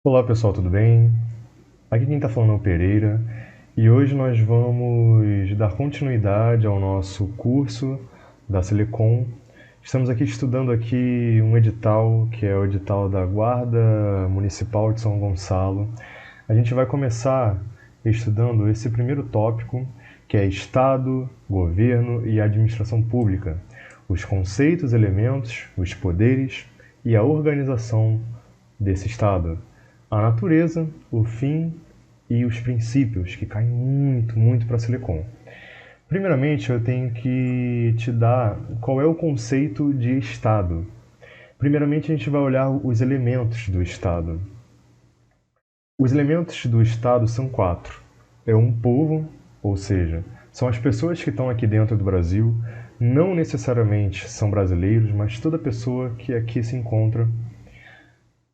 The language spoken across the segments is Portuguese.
Olá pessoal, tudo bem? Aqui quem está falando é o Pereira e hoje nós vamos dar continuidade ao nosso curso da Silicom. Estamos aqui estudando aqui um edital que é o edital da Guarda Municipal de São Gonçalo. A gente vai começar estudando esse primeiro tópico, que é Estado, Governo e Administração Pública, os conceitos, elementos, os poderes e a organização desse Estado, a natureza, o fim e os princípios, que caem muito para a Silicon. Primeiramente, eu tenho que te dar qual é o conceito de Estado. Primeiramente, a gente vai olhar os elementos do Estado. Os elementos do Estado são quatro. É um povo, ou seja, são as pessoas que estão aqui dentro do Brasil, não necessariamente são brasileiros, mas toda pessoa que aqui se encontra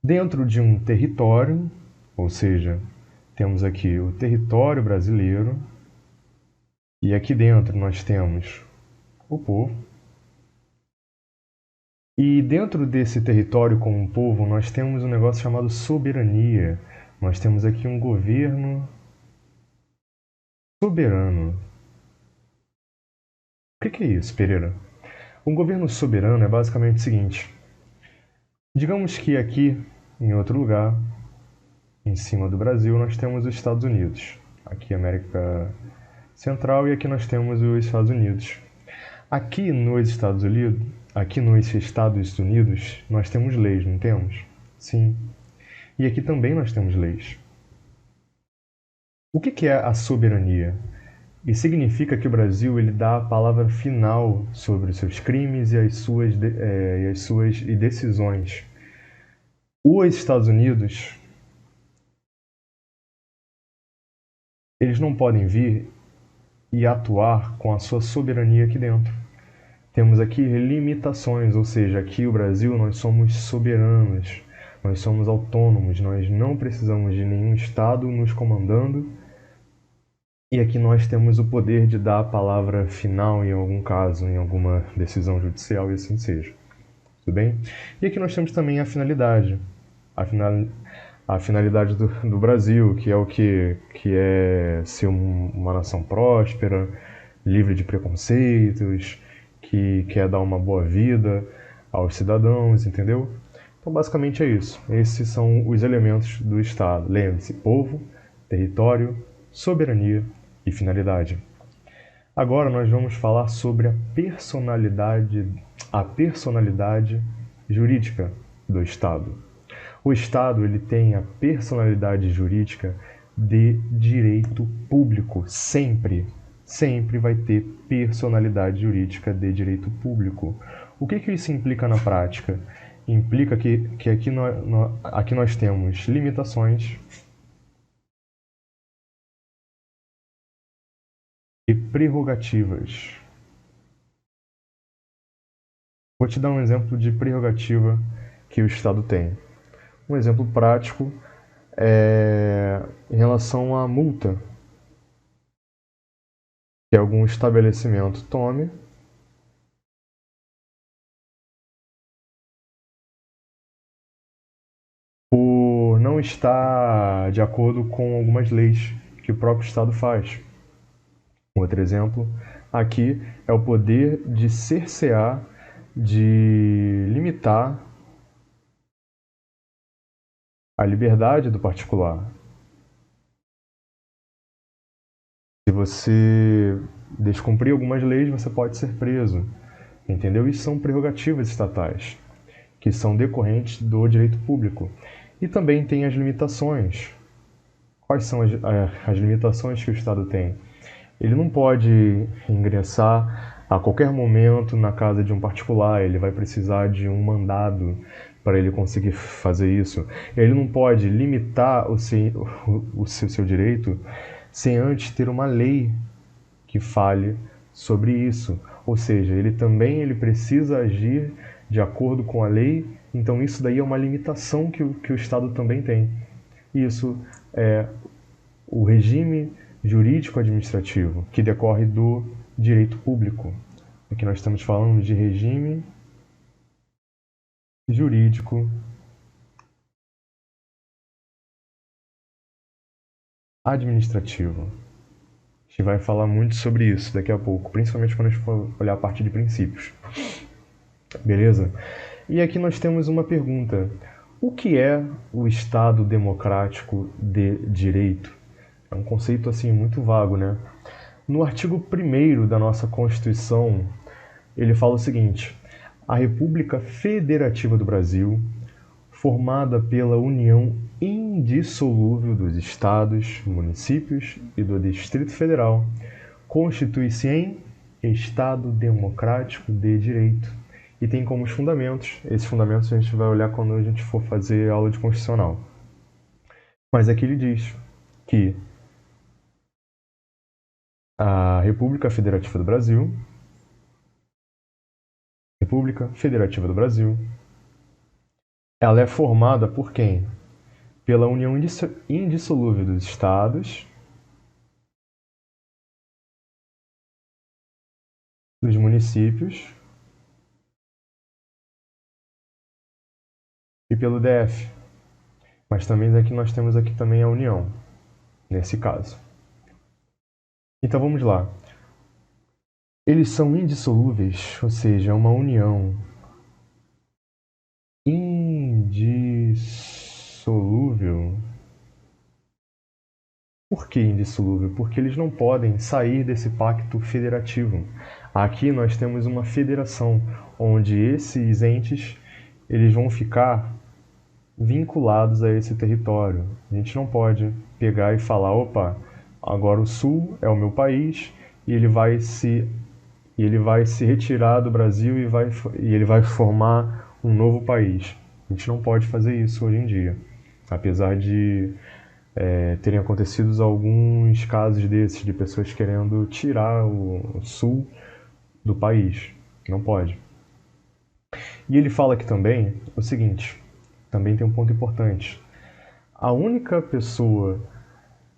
dentro de um território, ou seja, temos aqui o território brasileiro, e aqui dentro nós temos o povo. E dentro desse território como um povo, nós temos um negócio chamado soberania. Nós temos aqui um governo soberano. O que é isso, Pereira? Um governo soberano é basicamente o seguinte: digamos que aqui, em outro lugar, em cima do Brasil, nós temos os Estados Unidos. Aqui, América Central, e aqui nós temos os Estados Unidos. Aqui nos Estados Unidos, nós temos leis, não temos? Sim. E aqui também nós temos leis. O que é a soberania? E significa que o Brasil ele dá a palavra final sobre os seus crimes e as suas decisões. Os Estados Unidos, eles não podem vir e atuar com a sua soberania aqui dentro. Temos aqui limitações, ou seja, aqui o Brasil nós somos soberanos, nós somos autônomos, nós não precisamos de nenhum Estado nos comandando. E aqui nós temos o poder de dar a palavra final em algum caso, em alguma decisão judicial e assim seja. Tudo bem? E aqui nós temos também a finalidade. A finalidade do Brasil, que é o que é ser uma nação próspera, livre de preconceitos, que quer dar uma boa vida aos cidadãos, entendeu? Então, basicamente é isso. Esses são os elementos do Estado. Lembre-se: povo, território, soberania e finalidade. Agora nós vamos falar sobre a personalidade jurídica do Estado. O Estado ele tem a personalidade jurídica de direito público, sempre. Sempre vai ter personalidade jurídica de direito público. O que isso implica na prática? Implica que aqui nós temos limitações e prerrogativas. Vou te dar um exemplo de prerrogativa que o Estado tem. Um exemplo prático é em relação à multa que algum estabelecimento tome por não estar de acordo com algumas leis que o próprio Estado faz. Outro exemplo aqui é o poder de cercear, de limitar a liberdade do particular. Se você descumprir algumas leis, você pode ser preso. Entendeu? Isso são prerrogativas estatais, que são decorrentes do direito público. E também tem as limitações. Quais são as limitações que o Estado tem? Ele não pode ingressar a qualquer momento na casa de um particular, ele vai precisar de um mandado para ele conseguir fazer isso. Ele não pode limitar seu direito sem antes ter uma lei que fale sobre isso. Ou seja, ele precisa agir de acordo com a lei, então isso daí é uma limitação que o Estado também tem. Isso é o regime jurídico-administrativo, que decorre do direito público. Aqui nós estamos falando de regime jurídico administrativo. A gente vai falar muito sobre isso daqui a pouco, principalmente quando a gente for olhar a parte de princípios. Beleza? E aqui nós temos uma pergunta. O que é o Estado democrático de direito? É um conceito assim muito vago, né? No artigo 1º da nossa Constituição, ele fala o seguinte: a República Federativa do Brasil, formada pela união indissolúvel dos estados, municípios e do Distrito Federal, constitui-se em Estado democrático de direito e tem como fundamentos, esses fundamentos a gente vai olhar quando a gente for fazer aula de constitucional. Mas aqui ele diz que a República Federativa do Brasil, ela é formada por quem? Pela união indissolúvel dos estados, dos municípios e pelo DF. Mas também aqui nós temos aqui também a União, nesse caso. Então vamos lá. Eles são indissolúveis, ou seja, é uma união indissolúvel. Por que indissolúvel? Porque eles não podem sair desse pacto federativo. Aqui nós temos uma federação, onde esses entes eles vão ficar vinculados a esse território. A gente não pode pegar e falar, opa, agora o Sul é o meu país e ele vai se retirar do Brasil e ele vai formar um novo país. A gente não pode fazer isso hoje em dia, apesar de terem acontecido alguns casos desses, de pessoas querendo tirar o Sul do país. Não pode. E ele fala aqui também o seguinte, também tem um ponto importante. A única pessoa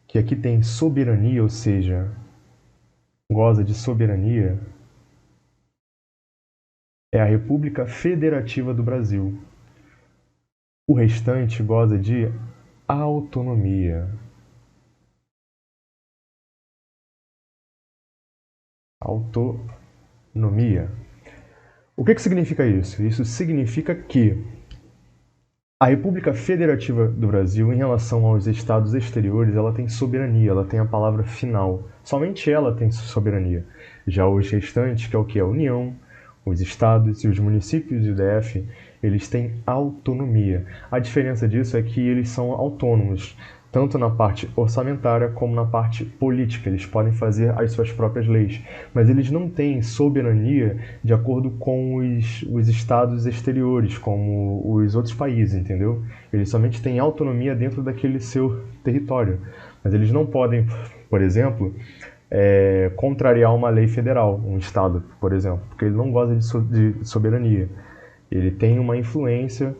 que aqui tem soberania, ou seja, goza de soberania, é a República Federativa do Brasil. O restante goza de autonomia. Autonomia. O que significa isso? Isso significa que a República Federativa do Brasil, em relação aos estados exteriores, ela tem soberania, ela tem a palavra final. Somente ela tem soberania. Já os restantes, que é o que? A União, os estados e os municípios e o DF, eles têm autonomia. A diferença disso é que eles são autônomos, tanto na parte orçamentária como na parte política. Eles podem fazer as suas próprias leis, mas eles não têm soberania de acordo com os estados exteriores, como os outros países, entendeu? Eles somente têm autonomia dentro daquele seu território, mas eles não podem, por exemplo, contrariar uma lei federal, um estado, por exemplo, porque ele não gosta de soberania. Ele tem uma influência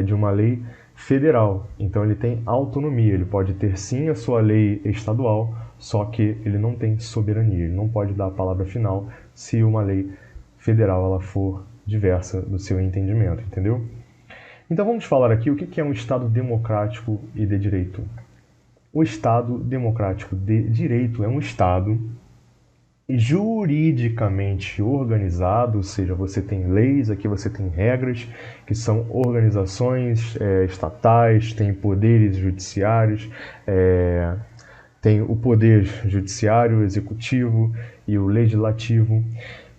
de uma lei federal, então ele tem autonomia, ele pode ter sim a sua lei estadual, só que ele não tem soberania, ele não pode dar a palavra final se uma lei federal ela for diversa do seu entendimento, entendeu? Então vamos falar aqui o que é um Estado democrático e de direito. O Estado democrático de direito é um Estado juridicamente organizado, ou seja, você tem leis, aqui você tem regras, que são organizações estatais, tem poderes judiciários, tem o poder judiciário, o executivo e o legislativo.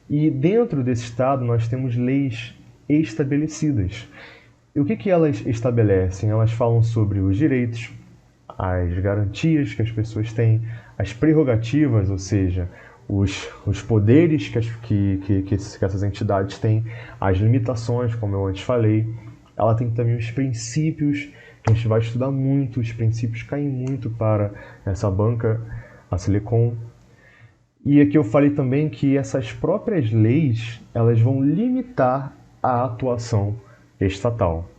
E dentro desse Estado nós temos leis estabelecidas. E o que elas estabelecem? Elas falam sobre os direitos, as garantias que as pessoas têm, as prerrogativas, ou seja, os poderes que essas entidades têm, as limitações, como eu antes falei. Ela tem também os princípios, que a gente vai estudar muito, os princípios caem muito para essa banca, a Silicon. E aqui eu falei também que essas próprias leis, elas vão limitar a atuação estatal.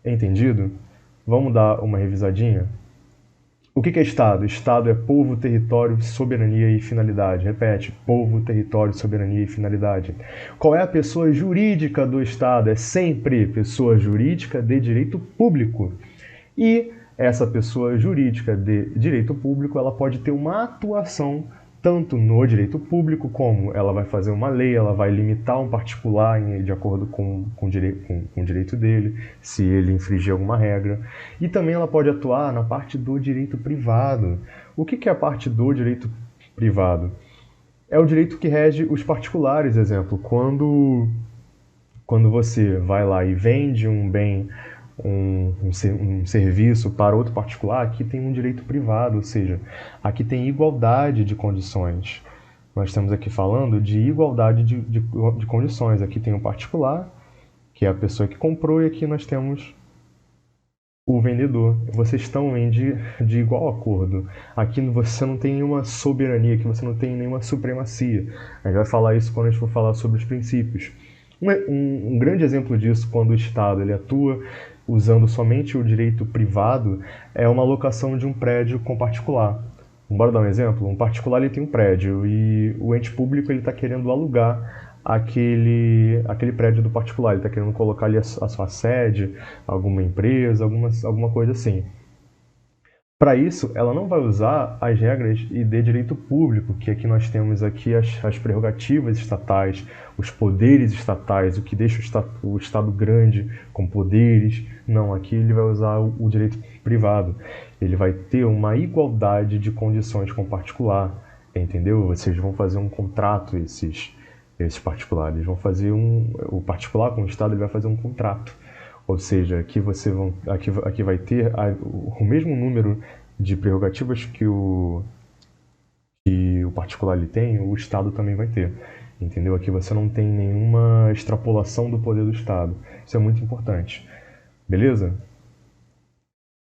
Entendido? Vamos dar uma revisadinha? O que é Estado? Estado é povo, território, soberania e finalidade. Repete, povo, território, soberania e finalidade. Qual é a pessoa jurídica do Estado? É sempre pessoa jurídica de direito público. E essa pessoa jurídica de direito público, ela pode ter uma atuação tanto no direito público, como ela vai fazer uma lei, ela vai limitar um particular de acordo com o direito dele, se ele infringir alguma regra. E também ela pode atuar na parte do direito privado. O que é a parte do direito privado? É o direito que rege os particulares, exemplo. Quando você vai lá e vende um bem, um serviço para outro particular, aqui tem um direito privado, ou seja, aqui tem igualdade de condições. Nós estamos aqui falando de igualdade de condições. Aqui tem o particular, que é a pessoa que comprou, e aqui nós temos o vendedor. Vocês estão de igual acordo. Aqui você não tem nenhuma soberania, aqui você não tem nenhuma supremacia. A gente vai falar isso quando a gente for falar sobre os princípios. Um grande exemplo disso, quando o Estado ele atua usando somente o direito privado, é uma locação de um prédio com particular. Bora dar um exemplo? Um particular ele tem um prédio e o ente público está querendo alugar aquele prédio do particular. Ele está querendo colocar ali a sua sede, alguma empresa, alguma coisa assim. Para isso, ela não vai usar as regras de direito público, que aqui nós temos aqui as prerrogativas estatais, os poderes estatais, o que deixa o Estado grande com poderes. Não, aqui ele vai usar o direito privado. Ele vai ter uma igualdade de condições com o particular, entendeu? Vocês vão fazer um contrato, esses particulares. Vão fazer o particular com o Estado ele vai fazer um contrato. Ou seja, aqui vai ter o mesmo número de prerrogativas que o particular ele tem, o Estado também vai ter. Entendeu? Aqui você não tem nenhuma extrapolação do poder do Estado. Isso é muito importante. Beleza?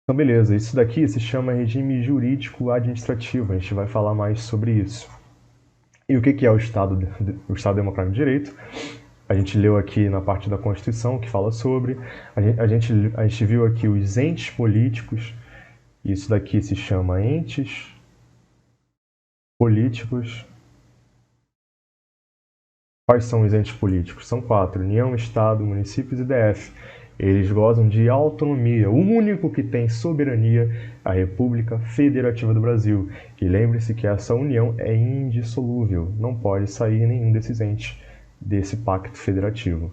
Então, beleza. Isso daqui se chama regime jurídico administrativo. A gente vai falar mais sobre isso. E o que é o Estado Democrático de Direito? A gente leu aqui na parte da Constituição que fala sobre. A gente viu aqui os entes políticos. Isso daqui se chama entes políticos. Quais são os entes políticos? São 4: União, Estado, municípios e DF. Eles gozam de autonomia. O único que tem soberania é a República Federativa do Brasil. E lembre-se que essa união é indissolúvel. Não pode sair nenhum desses entes desse pacto federativo.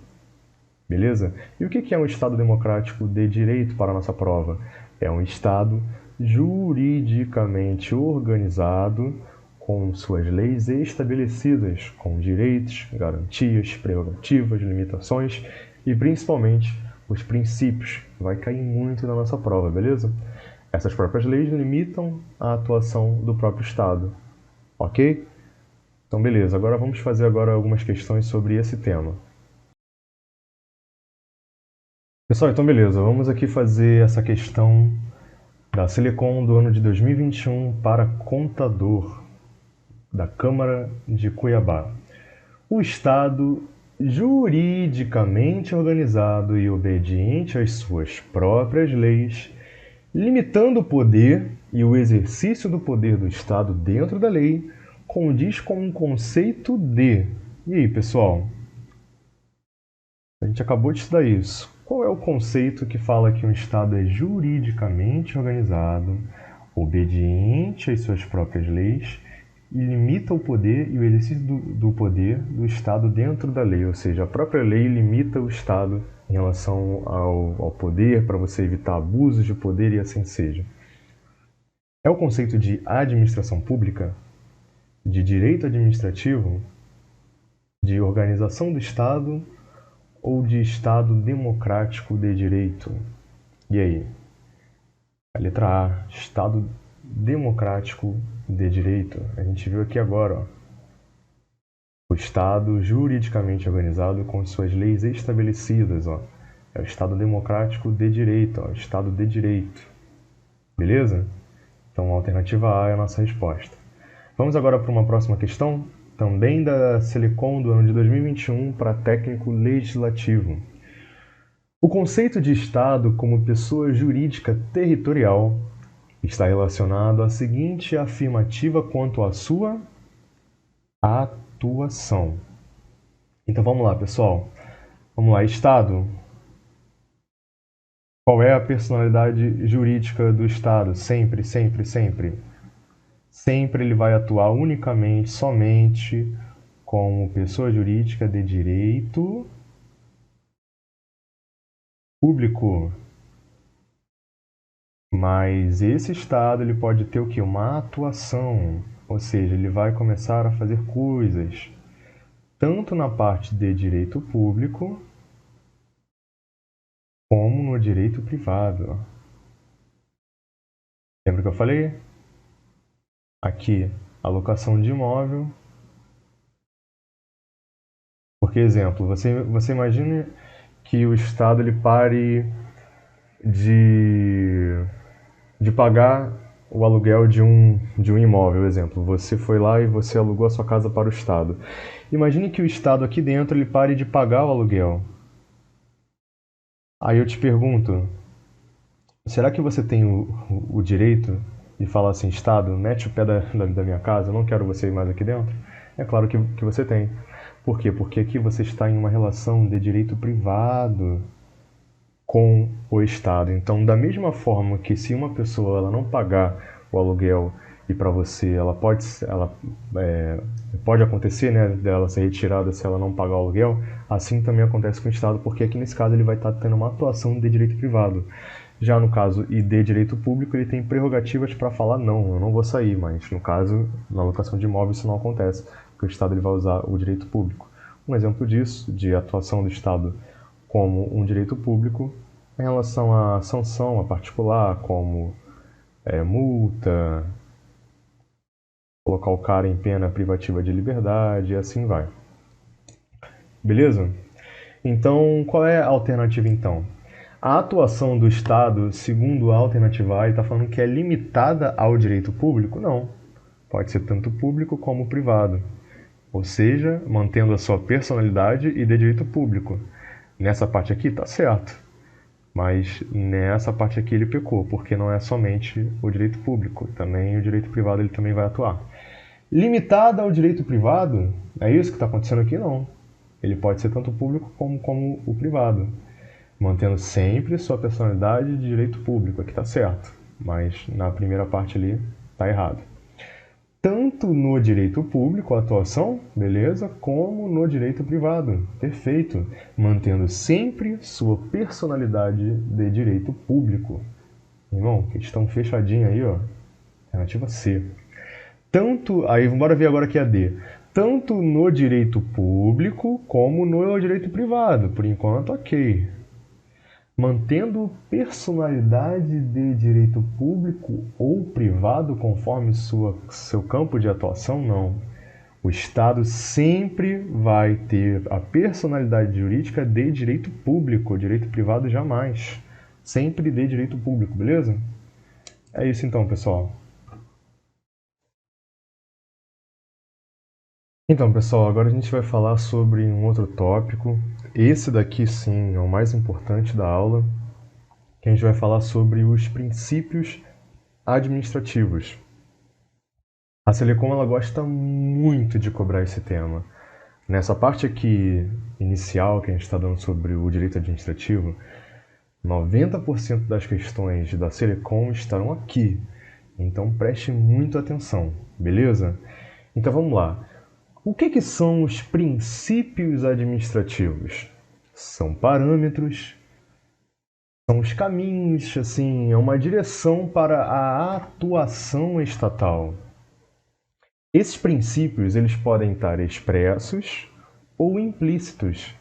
Beleza? E o que é um Estado democrático de direito para a nossa prova? É um Estado juridicamente organizado, com suas leis estabelecidas, com direitos, garantias, prerrogativas, limitações e principalmente os princípios. Vai cair muito na nossa prova, beleza? Essas próprias leis limitam a atuação do próprio Estado. Ok? Então, beleza. Agora vamos fazer algumas questões sobre esse tema. Pessoal, então beleza. Vamos aqui fazer essa questão da Selecom do ano de 2021 para contador da Câmara de Cuiabá. O Estado juridicamente organizado e obediente às suas próprias leis, limitando o poder e o exercício do poder do Estado dentro da lei, condiz com o conceito de... E aí, pessoal? A gente acabou de estudar isso. Qual é o conceito que fala que um Estado é juridicamente organizado, obediente às suas próprias leis e limita o poder e o exercício do poder do Estado dentro da lei? Ou seja, a própria lei limita o Estado em relação ao poder para você evitar abusos de poder e assim seja. É o conceito de administração pública, de direito administrativo, de organização do Estado ou de Estado democrático de direito? E aí? A letra A, Estado democrático de direito. A gente viu aqui agora, ó. O Estado juridicamente organizado com suas leis estabelecidas, ó. É o Estado democrático de direito, ó. Estado de direito. Beleza? Então a alternativa A é a nossa resposta. Vamos agora para uma próxima questão, também da Selecom do ano de 2021 para técnico legislativo. O conceito de Estado como pessoa jurídica territorial está relacionado à seguinte afirmativa quanto à sua atuação. Então vamos lá, pessoal. Vamos lá, Estado. Qual é a personalidade jurídica do Estado? Sempre, sempre, sempre. Sempre ele vai atuar unicamente, somente como pessoa jurídica de direito público. Mas esse Estado ele pode ter o quê? Uma atuação, ou seja, ele vai começar a fazer coisas, tanto na parte de direito público, como no direito privado. Lembra que eu falei? Aqui, alocação de imóvel. Porque, exemplo, você imagina que o Estado ele pare de, de pagar o aluguel de um imóvel, exemplo. Você foi lá e você alugou a sua casa para o Estado. Imagine que o Estado aqui dentro ele pare de pagar o aluguel. Aí eu te pergunto, será que você tem o direito de falar assim, Estado, mete o pé da minha casa, eu não quero você mais aqui dentro? É claro que você tem. Por quê? Porque aqui você está em uma relação de direito privado com o Estado. Então, da mesma forma que se uma pessoa ela não pagar o aluguel e para você pode acontecer, né, dela ser retirada se ela não pagar o aluguel, assim também acontece com o Estado, porque aqui nesse caso ele vai estar tendo uma atuação de direito privado. Já no caso e de direito público, ele tem prerrogativas para falar não, eu não vou sair, mas no caso, na locação de imóveis isso não acontece, porque o Estado ele vai usar o direito público. Um exemplo disso, de atuação do Estado como um direito público, em relação à sanção a particular, como multa, colocar o cara em pena privativa de liberdade e assim vai. Beleza? Então, qual é a alternativa então? A atuação do Estado, segundo a alternativa A, ele está falando que é limitada ao direito público? Não. Pode ser tanto público como privado. Ou seja, mantendo a sua personalidade e de direito público. Nessa parte aqui está certo. Mas nessa parte aqui ele pecou, porque não é somente o direito público, também o direito privado ele também vai atuar. Limitada ao direito privado, é isso que está acontecendo aqui? Não. Ele pode ser tanto público como o privado, mantendo sempre sua personalidade de direito público, aqui está certo, mas na primeira parte ali está errado. Tanto no direito público, a atuação, beleza, como no direito privado, perfeito, mantendo sempre sua personalidade de direito público. Irmão, questão fechadinha aí, ó, alternativa C. Tanto, aí bora ver agora aqui a D. Tanto no direito público como no direito privado, por enquanto, ok. Mantendo personalidade de direito público ou privado conforme seu campo de atuação, não. O Estado sempre vai ter a personalidade jurídica de direito público, direito privado jamais. Sempre de direito público, beleza? É isso então, pessoal. Então, pessoal, agora a gente vai falar sobre um outro tópico. Esse daqui, sim, é o mais importante da aula, que a gente vai falar sobre os princípios administrativos. A Selecom ela gosta muito de cobrar esse tema. Nessa parte aqui inicial que a gente está dando sobre o direito administrativo, 90% das questões da Selecom estarão aqui. Então preste muita atenção, beleza? Então vamos lá. O que são os princípios administrativos? São parâmetros, são os caminhos, assim, é uma direção para a atuação estatal. Esses princípios eles podem estar expressos ou implícitos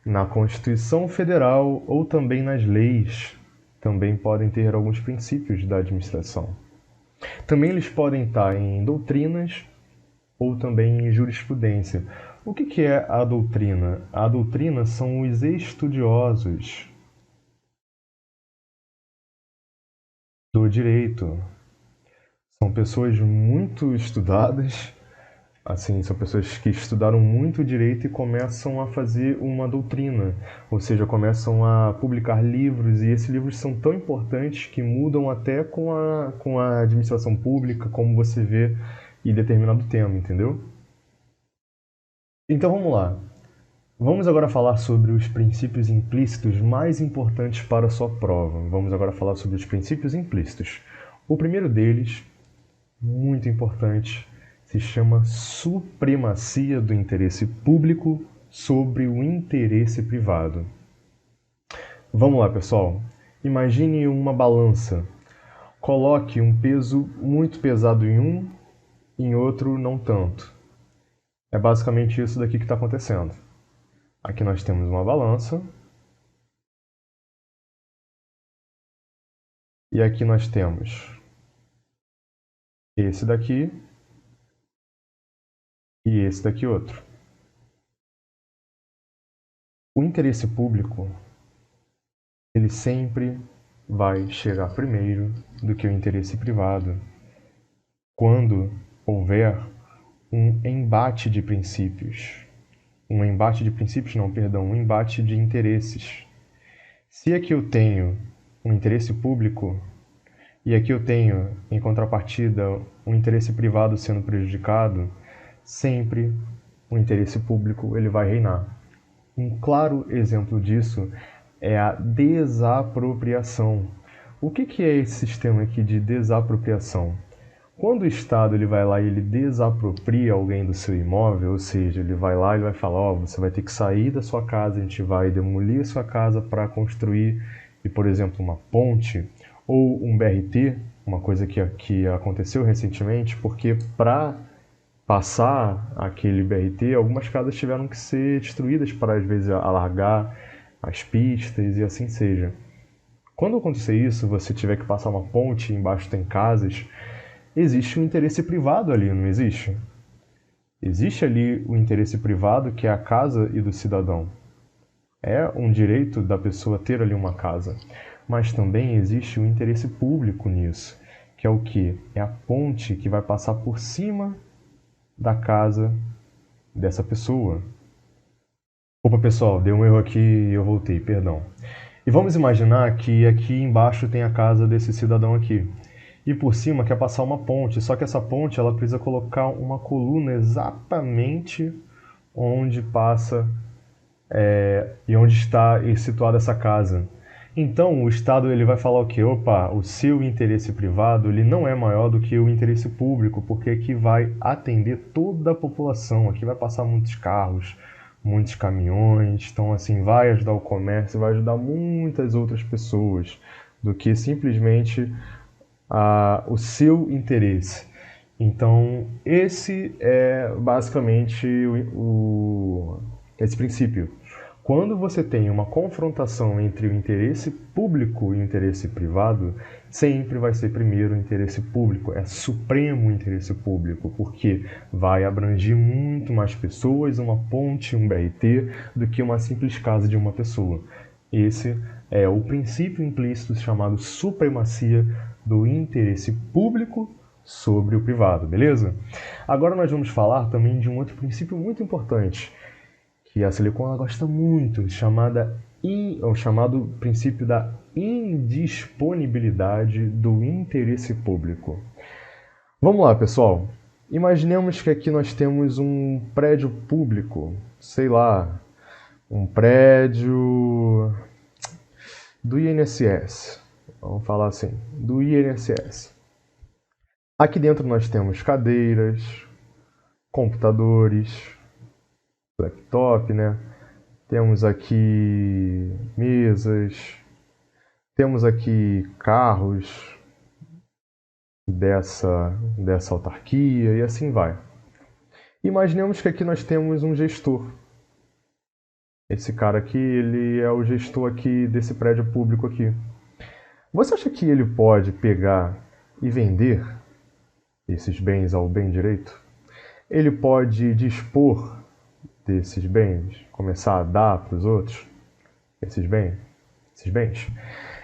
na Constituição Federal ou também nas leis. Também podem ter alguns princípios da administração. Também eles podem estar em doutrinas ou também em jurisprudência. O que é a doutrina? A doutrina são os estudiosos do direito. São pessoas muito estudadas, assim, são pessoas que estudaram muito direito e começam a fazer uma doutrina, ou seja, começam a publicar livros, e esses livros são tão importantes que mudam até com a administração pública, como você vê em determinado tema, entendeu? Então vamos lá. Vamos agora falar sobre os princípios implícitos mais importantes para a sua prova. Vamos agora falar sobre os princípios implícitos. O primeiro deles, muito importante, se chama supremacia do interesse público sobre o interesse privado. Vamos lá, pessoal. Imagine uma balança. Coloque um peso muito pesado em outro não tanto. É basicamente isso daqui que está acontecendo. Aqui nós temos uma balança. E aqui nós temos esse daqui e esse daqui outro. O interesse público, ele sempre vai chegar primeiro do que o interesse privado quando houver um embate de princípios. Um embate de princípios não, perdão, um embate de interesses. Se aqui eu tenho um interesse público e aqui eu tenho, em contrapartida, um interesse privado sendo prejudicado, sempre o interesse público ele vai reinar. Um claro exemplo disso é a desapropriação. O que é esse sistema aqui de desapropriação? Quando o Estado ele vai lá e ele desapropria alguém do seu imóvel, ou seja, ele vai lá e vai falar, ó, você vai ter que sair da sua casa, a gente vai demolir a sua casa para construir, por exemplo, uma ponte ou um BRT, uma coisa que aconteceu recentemente, porque para passar aquele BRT, algumas casas tiveram que ser destruídas para, às vezes, alargar as pistas e assim seja. Quando acontecer isso, você tiver que passar uma ponte e embaixo tem casas, existe um interesse privado ali, não existe? Existe ali o interesse privado que é a casa e do cidadão. É um direito da pessoa ter ali uma casa. Mas também existe o interesse público nisso, que é o quê? É a ponte que vai passar por cima da casa dessa pessoa. Opa, pessoal, deu um erro aqui e eu voltei, perdão. E vamos imaginar que aqui embaixo tem a casa desse cidadão aqui. E por cima quer passar uma ponte, só que essa ponte ela precisa colocar uma coluna exatamente onde passa e onde está situada essa casa. Então o Estado ele vai falar o quê? Opa, o seu interesse privado ele não é maior do que o interesse público, porque aqui vai atender toda a população, aqui vai passar muitos carros, muitos caminhões, então assim vai ajudar o comércio, vai ajudar muitas outras pessoas do que simplesmente o seu interesse. Então esse é basicamente esse princípio. Quando você tem uma confrontação entre o interesse público e o interesse privado, sempre vai ser primeiro o interesse público, é supremo o interesse público, porque vai abranger muito mais pessoas, uma ponte, um BRT, do que uma simples casa de uma pessoa. Esse é o princípio implícito chamado supremacia do interesse público sobre o privado, beleza? Agora nós vamos falar também de um outro princípio muito importante, que a Silicon ela gosta muito, o chamado princípio da indisponibilidade do interesse público. Vamos lá, pessoal. Imaginemos que aqui nós temos um prédio público, sei lá, um prédio do INSS. Vamos falar assim, do INSS. Aqui dentro nós temos cadeiras, computadores, laptop, né? Temos aqui mesas, temos aqui carros dessa autarquia e assim vai. Imaginemos que aqui nós temos um gestor. Esse cara aqui, ele é o gestor aqui desse prédio público aqui. Você acha que ele pode pegar e vender esses bens ao bem direito? Ele pode dispor desses bens, começar a dar para os outros esses bens?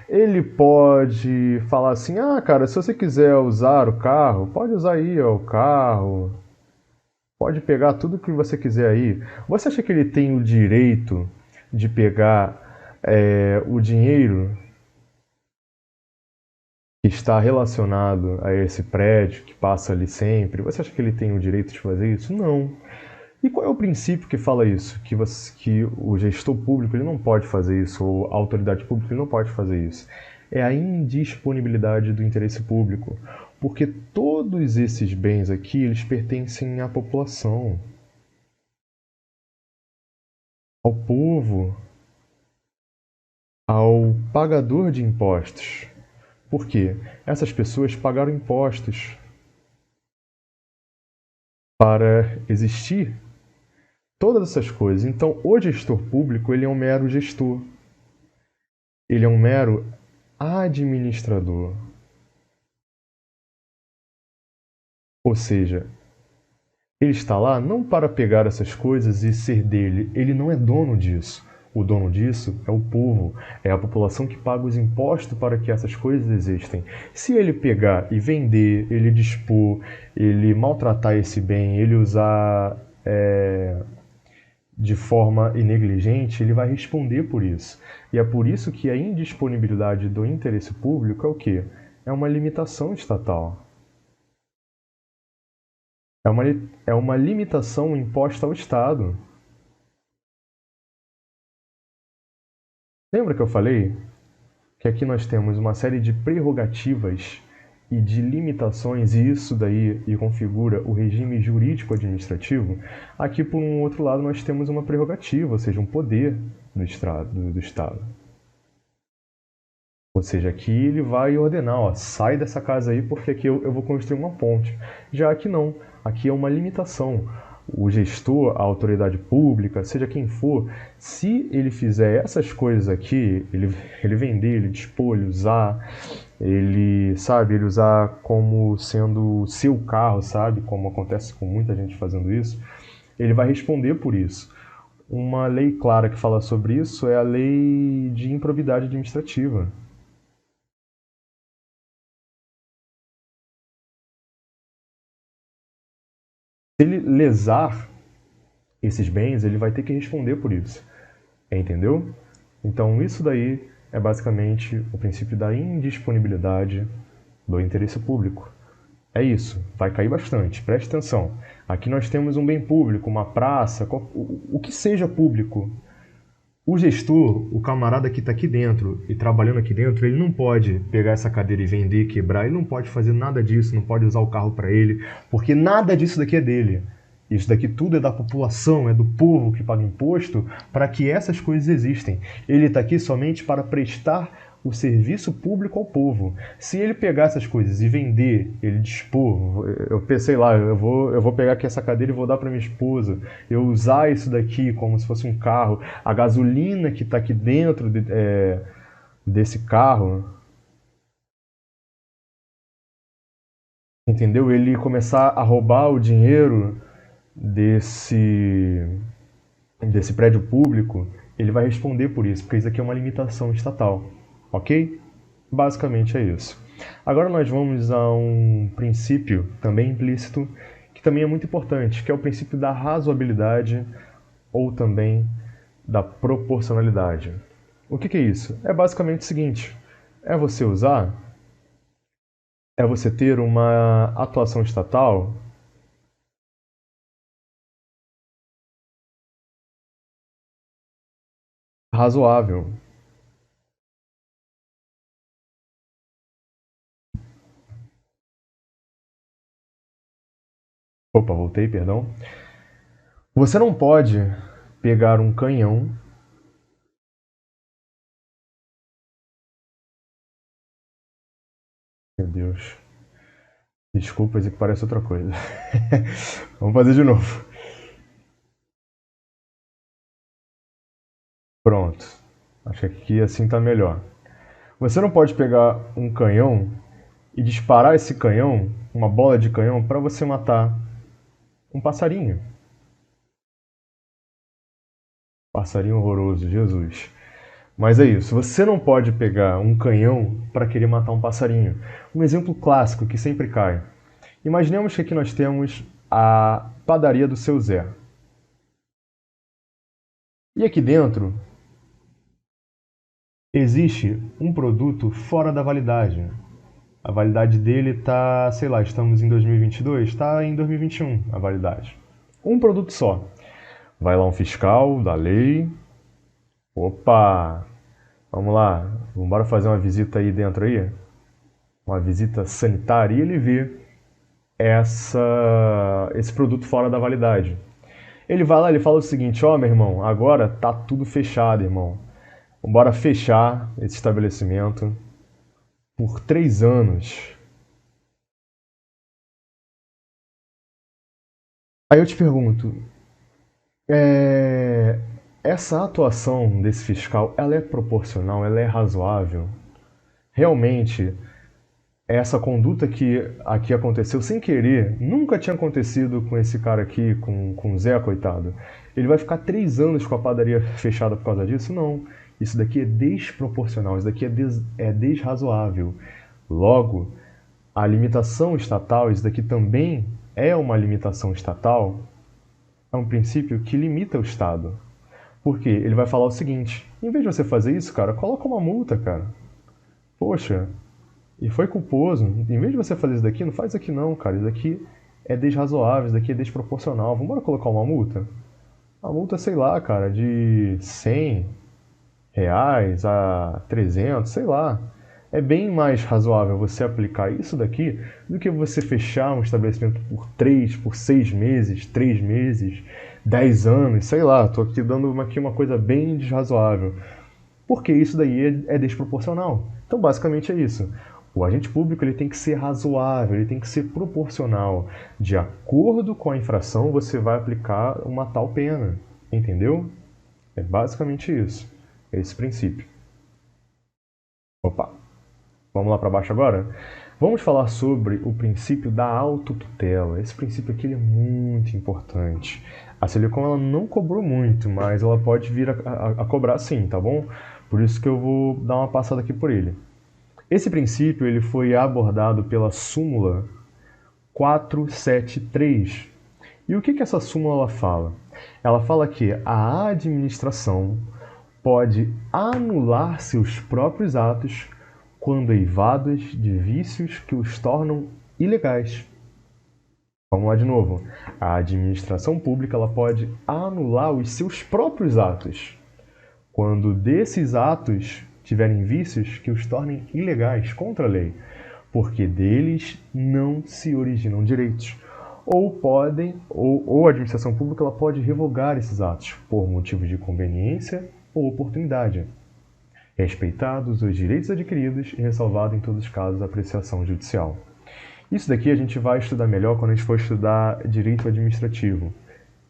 Ele pode falar assim, cara, se você quiser usar o carro, pode usar aí o carro, pode pegar tudo que você quiser aí. Você acha que ele tem o direito de pegar o dinheiro que está relacionado a esse prédio, que passa ali sempre? Você acha que ele tem o direito de fazer isso? Não. E qual é o princípio que fala isso? Que o gestor público ele não pode fazer isso, ou a autoridade pública ele não pode fazer isso. É a indisponibilidade do interesse público. Porque todos esses bens aqui, eles pertencem à população, ao povo, ao pagador de impostos. Por quê? Essas pessoas pagaram impostos para existir todas essas coisas. Então, o gestor público, ele é um mero gestor. Ele é um mero administrador. Ou seja, ele está lá não para pegar essas coisas e ser dele. Ele não é dono disso. O dono disso é o povo, é a população que paga os impostos para que essas coisas existem. Se ele pegar e vender, ele dispor, ele maltratar esse bem, ele usar de forma negligente, ele vai responder por isso. E é por isso que a indisponibilidade do interesse público é o quê? É uma limitação estatal. É uma limitação imposta ao Estado. Lembra que eu falei que aqui nós temos uma série de prerrogativas e de limitações, e isso daí configura o regime jurídico-administrativo? Aqui, por um outro lado, nós temos uma prerrogativa, ou seja, um poder do Estado. Ou seja, aqui ele vai ordenar, ó, sai dessa casa aí porque aqui eu vou construir uma ponte. Já aqui não, aqui é uma limitação. O gestor, a autoridade pública, seja quem for, se ele fizer essas coisas aqui, ele vender, ele dispor, ele usar, ele usar como sendo seu carro, sabe? Como acontece com muita gente fazendo isso, ele vai responder por isso. Uma lei clara que fala sobre isso é a lei de improbidade administrativa. Se ele lesar esses bens, ele vai ter que responder por isso. Entendeu? Então, isso daí é basicamente o princípio da indisponibilidade do interesse público. É isso, vai cair bastante, preste atenção. Aqui nós temos um bem público, uma praça, o que seja público. O gestor, o camarada que está aqui dentro e trabalhando aqui dentro, ele não pode pegar essa cadeira e vender, quebrar, ele não pode fazer nada disso, não pode usar o carro para ele, porque nada disso daqui é dele. Isso daqui tudo é da população, é do povo que paga imposto para que essas coisas existem. Ele está aqui somente para prestar o serviço público ao povo. Se ele pegar essas coisas e vender, ele dispor, eu pensei lá, eu vou pegar aqui essa cadeira e vou dar para minha esposa, eu usar isso daqui como se fosse um carro, a gasolina que está aqui dentro desse carro, entendeu? Ele começar a roubar o dinheiro desse prédio público, ele vai responder por isso, porque isso aqui é uma limitação estatal, ok? Basicamente é isso. Agora nós vamos a um princípio também implícito, que também é muito importante, que é o princípio da razoabilidade ou também da proporcionalidade. O que é isso? É basicamente o seguinte, é você ter uma atuação estatal razoável. Opa, voltei, perdão. Você não pode pegar um canhão Meu Deus. Desculpa, isso aqui parece outra coisa. Vamos fazer de novo. Pronto. Acho que aqui assim tá melhor. Você não pode pegar um canhão e disparar esse canhão, uma bola de canhão, para você matar um passarinho. Passarinho horroroso, Jesus. Mas é isso, você não pode pegar um canhão para querer matar um passarinho. Um exemplo clássico que sempre cai. Imaginemos que aqui nós temos a padaria do seu Zé. E aqui dentro existe um produto fora da validade. A validade dele está, sei lá, estamos em 2022, está em 2021 a validade. Um produto só. Vai lá um fiscal da lei. Opa! Vamos lá, vamos fazer uma visita aí dentro aí? Uma visita sanitária e ele vê esse produto fora da validade. Ele vai lá, ele fala o seguinte: ó, meu irmão, agora tá tudo fechado, irmão. Bora fechar esse estabelecimento por 3 anos. Aí eu te pergunto, essa atuação desse fiscal, ela é proporcional, ela é razoável? Realmente, essa conduta que aqui aconteceu sem querer, nunca tinha acontecido com esse cara aqui, com o Zé, coitado. Ele vai ficar 3 anos com a padaria fechada por causa disso? Não. Isso daqui é desproporcional, isso daqui é desrazoável. Logo, a limitação estatal, isso daqui também é uma limitação estatal, é um princípio que limita o Estado. Por quê? Ele vai falar o seguinte: em vez de você fazer isso, cara, coloca uma multa, cara. Poxa, e foi culposo. Em vez de você fazer isso daqui, não faz isso aqui não, cara. Isso daqui é desrazoável, isso daqui é desproporcional. Vamos embora colocar uma multa? A multa, sei lá, cara, de R$ 100 a 300, sei lá. É bem mais razoável você aplicar isso daqui do que você fechar um estabelecimento por 6 meses, 3 meses, 10 anos, sei lá. Estou aqui dando aqui uma coisa bem desrazoável. Porque isso daí é desproporcional. Então, basicamente é isso. O agente público ele tem que ser razoável, ele tem que ser proporcional. De acordo com a infração, você vai aplicar uma tal pena. Entendeu? É basicamente isso. Esse princípio. Opa! Vamos lá para baixo agora? Vamos falar sobre o princípio da autotutela. Esse princípio aqui é muito importante. A Silicon ela não cobrou muito, mas ela pode vir a cobrar sim, tá bom? Por isso que eu vou dar uma passada aqui por ele. Esse princípio ele foi abordado pela súmula 473. E o que essa súmula ela fala? Ela fala que a administração pode anular seus próprios atos quando eivados de vícios que os tornam ilegais. Vamos lá de novo. A administração pública ela pode anular os seus próprios atos quando desses atos tiverem vícios que os tornem ilegais contra a lei, porque deles não se originam direitos. Ou a administração pública ela pode revogar esses atos por motivos de conveniência ou oportunidade, respeitados os direitos adquiridos e ressalvado em todos os casos a apreciação judicial. Isso daqui a gente vai estudar melhor quando a gente for estudar direito administrativo.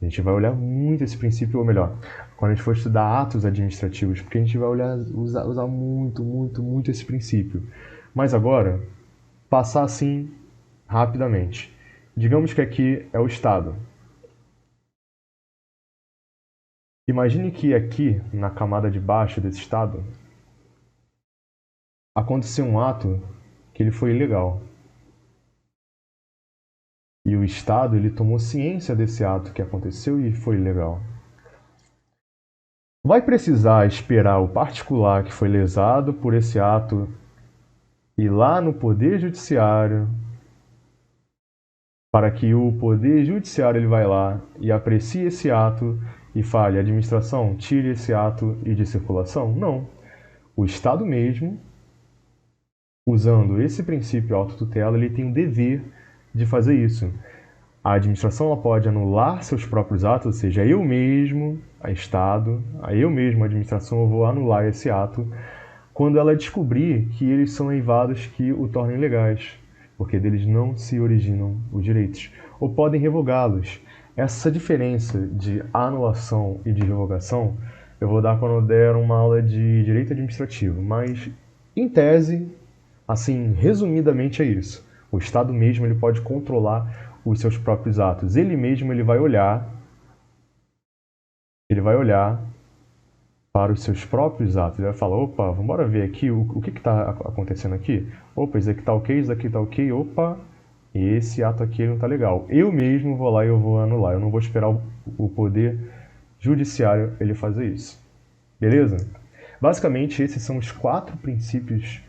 A gente vai olhar muito esse princípio, ou melhor, quando a gente for estudar atos administrativos, porque a gente vai usar muito esse princípio. Mas agora, passar assim rapidamente. Digamos que aqui é o Estado. Imagine que aqui, na camada de baixo desse Estado, aconteceu um ato que ele foi ilegal. E o Estado ele tomou ciência desse ato que aconteceu e foi ilegal. Vai precisar esperar o particular que foi lesado por esse ato ir lá no Poder Judiciário para que o Poder Judiciário ele vai lá e aprecie esse ato e fale: administração, tire esse ato de circulação? Não. O Estado mesmo, usando esse princípio autotutela, ele tem o dever de fazer isso. A administração ela pode anular seus próprios atos, ou seja, eu mesmo, a Estado, eu mesmo, a administração, eu vou anular esse ato quando ela descobrir que eles são eivados que o tornem ilegais, porque deles não se originam os direitos, ou podem revogá-los. Essa diferença de anulação e de revogação eu vou dar quando eu der uma aula de direito administrativo, mas em tese, assim, resumidamente é isso. O Estado mesmo ele pode controlar os seus próprios atos. Ele mesmo ele vai olhar para os seus próprios atos. Ele vai falar: opa, vamos ver aqui o que está acontecendo aqui. Opa, isso aqui está ok, isso aqui está ok. Opa, esse ato aqui não está legal. Eu mesmo vou lá e eu vou anular. Eu não vou esperar o Poder Judiciário ele fazer isso. Beleza? Basicamente, esses são os 4 princípios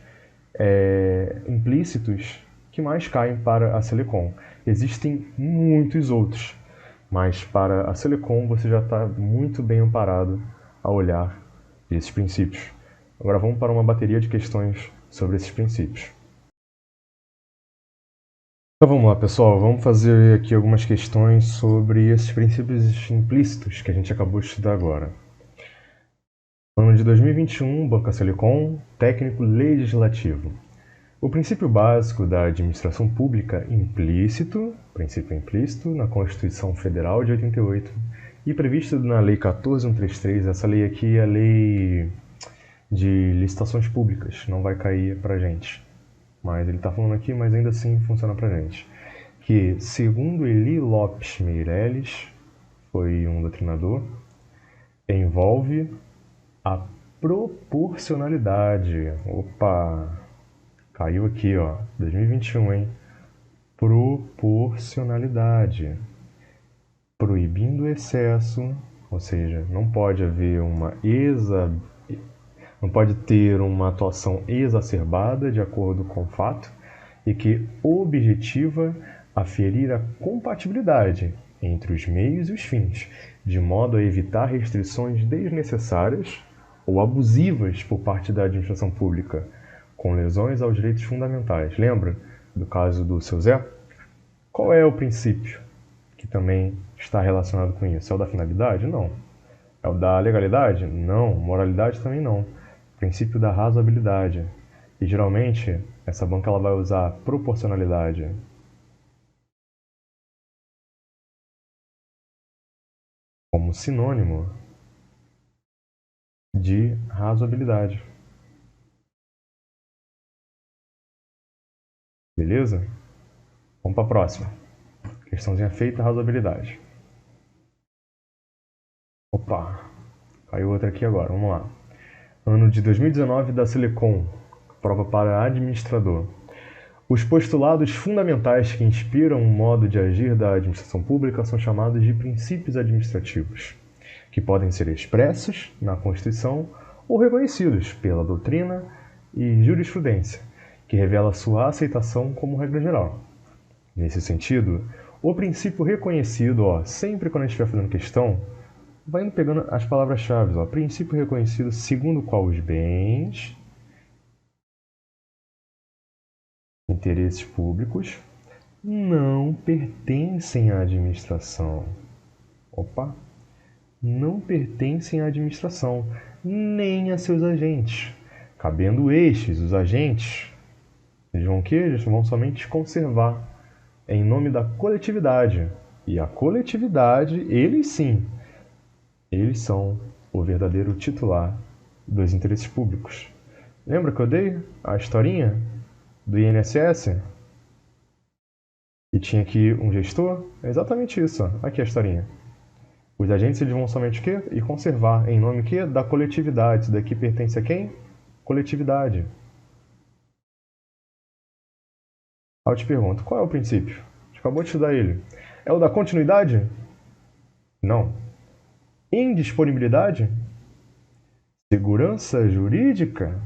implícitos que mais caem para a Silicon. Existem muitos outros. mas para a Selecom você já está muito bem amparado a olhar esses princípios. Agora vamos para uma bateria de questões sobre esses princípios. Então vamos lá, pessoal, vamos fazer aqui algumas questões sobre esses princípios implícitos que a gente acabou de estudar agora. Ano de 2021, Banca Selecom, técnico legislativo. O princípio básico da administração pública implícito, princípio implícito, na Constituição Federal de 88 e previsto na Lei 14.133, essa lei aqui é a lei de licitações públicas, não vai cair pra gente. Mas ele está falando aqui, mas ainda assim funciona pra gente. Que, segundo Eli Lopes Meireles, foi um doutrinador, envolve a proporcionalidade. Opa! Caiu aqui, ó, 2021, hein? Proporcionalidade. Proibindo o excesso, ou seja, não pode haver não pode ter uma atuação exacerbada de acordo com o fato e que objetiva aferir a compatibilidade entre os meios e os fins, de modo a evitar restrições desnecessárias ou abusivas por parte da administração pública, com lesões aos direitos fundamentais. Lembra do caso do seu Zé? Qual é o princípio que também está relacionado com isso? É o da finalidade? Não. É o da legalidade? Não. Moralidade também não. Princípio da razoabilidade. E geralmente essa banca ela vai usar proporcionalidade como sinônimo de razoabilidade. Beleza? Vamos para a próxima. Questãozinha feita, razoabilidade. Opa, caiu outra aqui agora, vamos lá. Ano de 2019 da Selecom, prova para administrador. Os postulados fundamentais que inspiram o modo de agir da administração pública são chamados de princípios administrativos, que podem ser expressos na Constituição ou reconhecidos pela doutrina e jurisprudência, que revela sua aceitação como regra geral. Nesse sentido, o princípio reconhecido, sempre quando a gente estiver fazendo questão, vai indo pegando as palavras-chave. Princípio reconhecido segundo o qual os bens, interesses públicos, não pertencem à administração. Não pertencem à administração, nem a seus agentes. Cabendo estes, os agentes, eles vão o quê? Eles vão somente conservar em nome da coletividade. E a coletividade, eles sim, eles são o verdadeiro titular dos interesses públicos. Lembra que eu dei a historinha do INSS? E tinha aqui um gestor? É exatamente isso. Aqui a historinha. Os agentes eles vão somente o quê? E conservar em nome o quê? Da coletividade. Isso daqui pertence a quem? Coletividade. Aí eu te pergunto, qual é o princípio? A gente acabou de estudar ele. É o da continuidade? Não. Indisponibilidade? Segurança jurídica?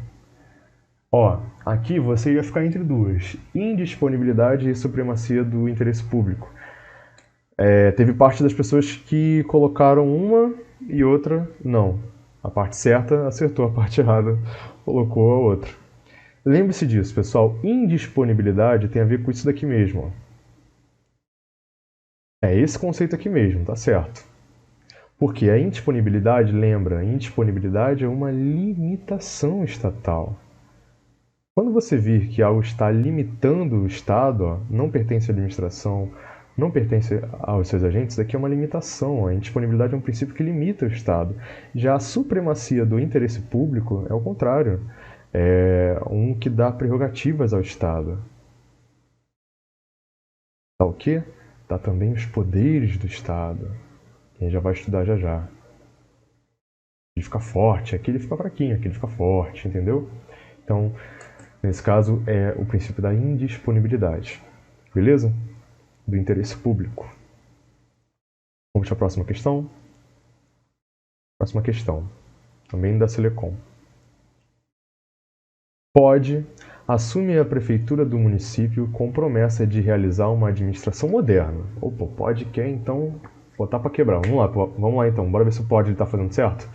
Aqui você ia ficar entre duas. Indisponibilidade e supremacia do interesse público. Teve parte das pessoas que colocaram uma e outra não. A parte certa acertou, a parte errada colocou a outra. Lembre-se disso, pessoal. Indisponibilidade tem a ver com isso daqui mesmo. É esse conceito aqui mesmo, tá certo? Porque a indisponibilidade, lembra, a indisponibilidade é uma limitação estatal. Quando você vir que algo está limitando o Estado, não pertence à administração, não pertence aos seus agentes, isso aqui é uma limitação. A indisponibilidade é um princípio que limita o Estado. Já a supremacia do interesse público é o contrário. É um que dá prerrogativas ao Estado. Dá o quê? Dá também os poderes do Estado. Que a gente já vai estudar já já. Ele fica forte, aqui ele fica fraquinho, aqui ele fica forte, entendeu? Então, nesse caso, é o princípio da indisponibilidade. Beleza? Do interesse público. Vamos para a próxima questão? Próxima questão. Também da Selecom. Pode assume a prefeitura do município com promessa de realizar uma administração moderna. Pode quer então Botar para quebrar. Vamos lá então, bora ver se o POD está fazendo certo.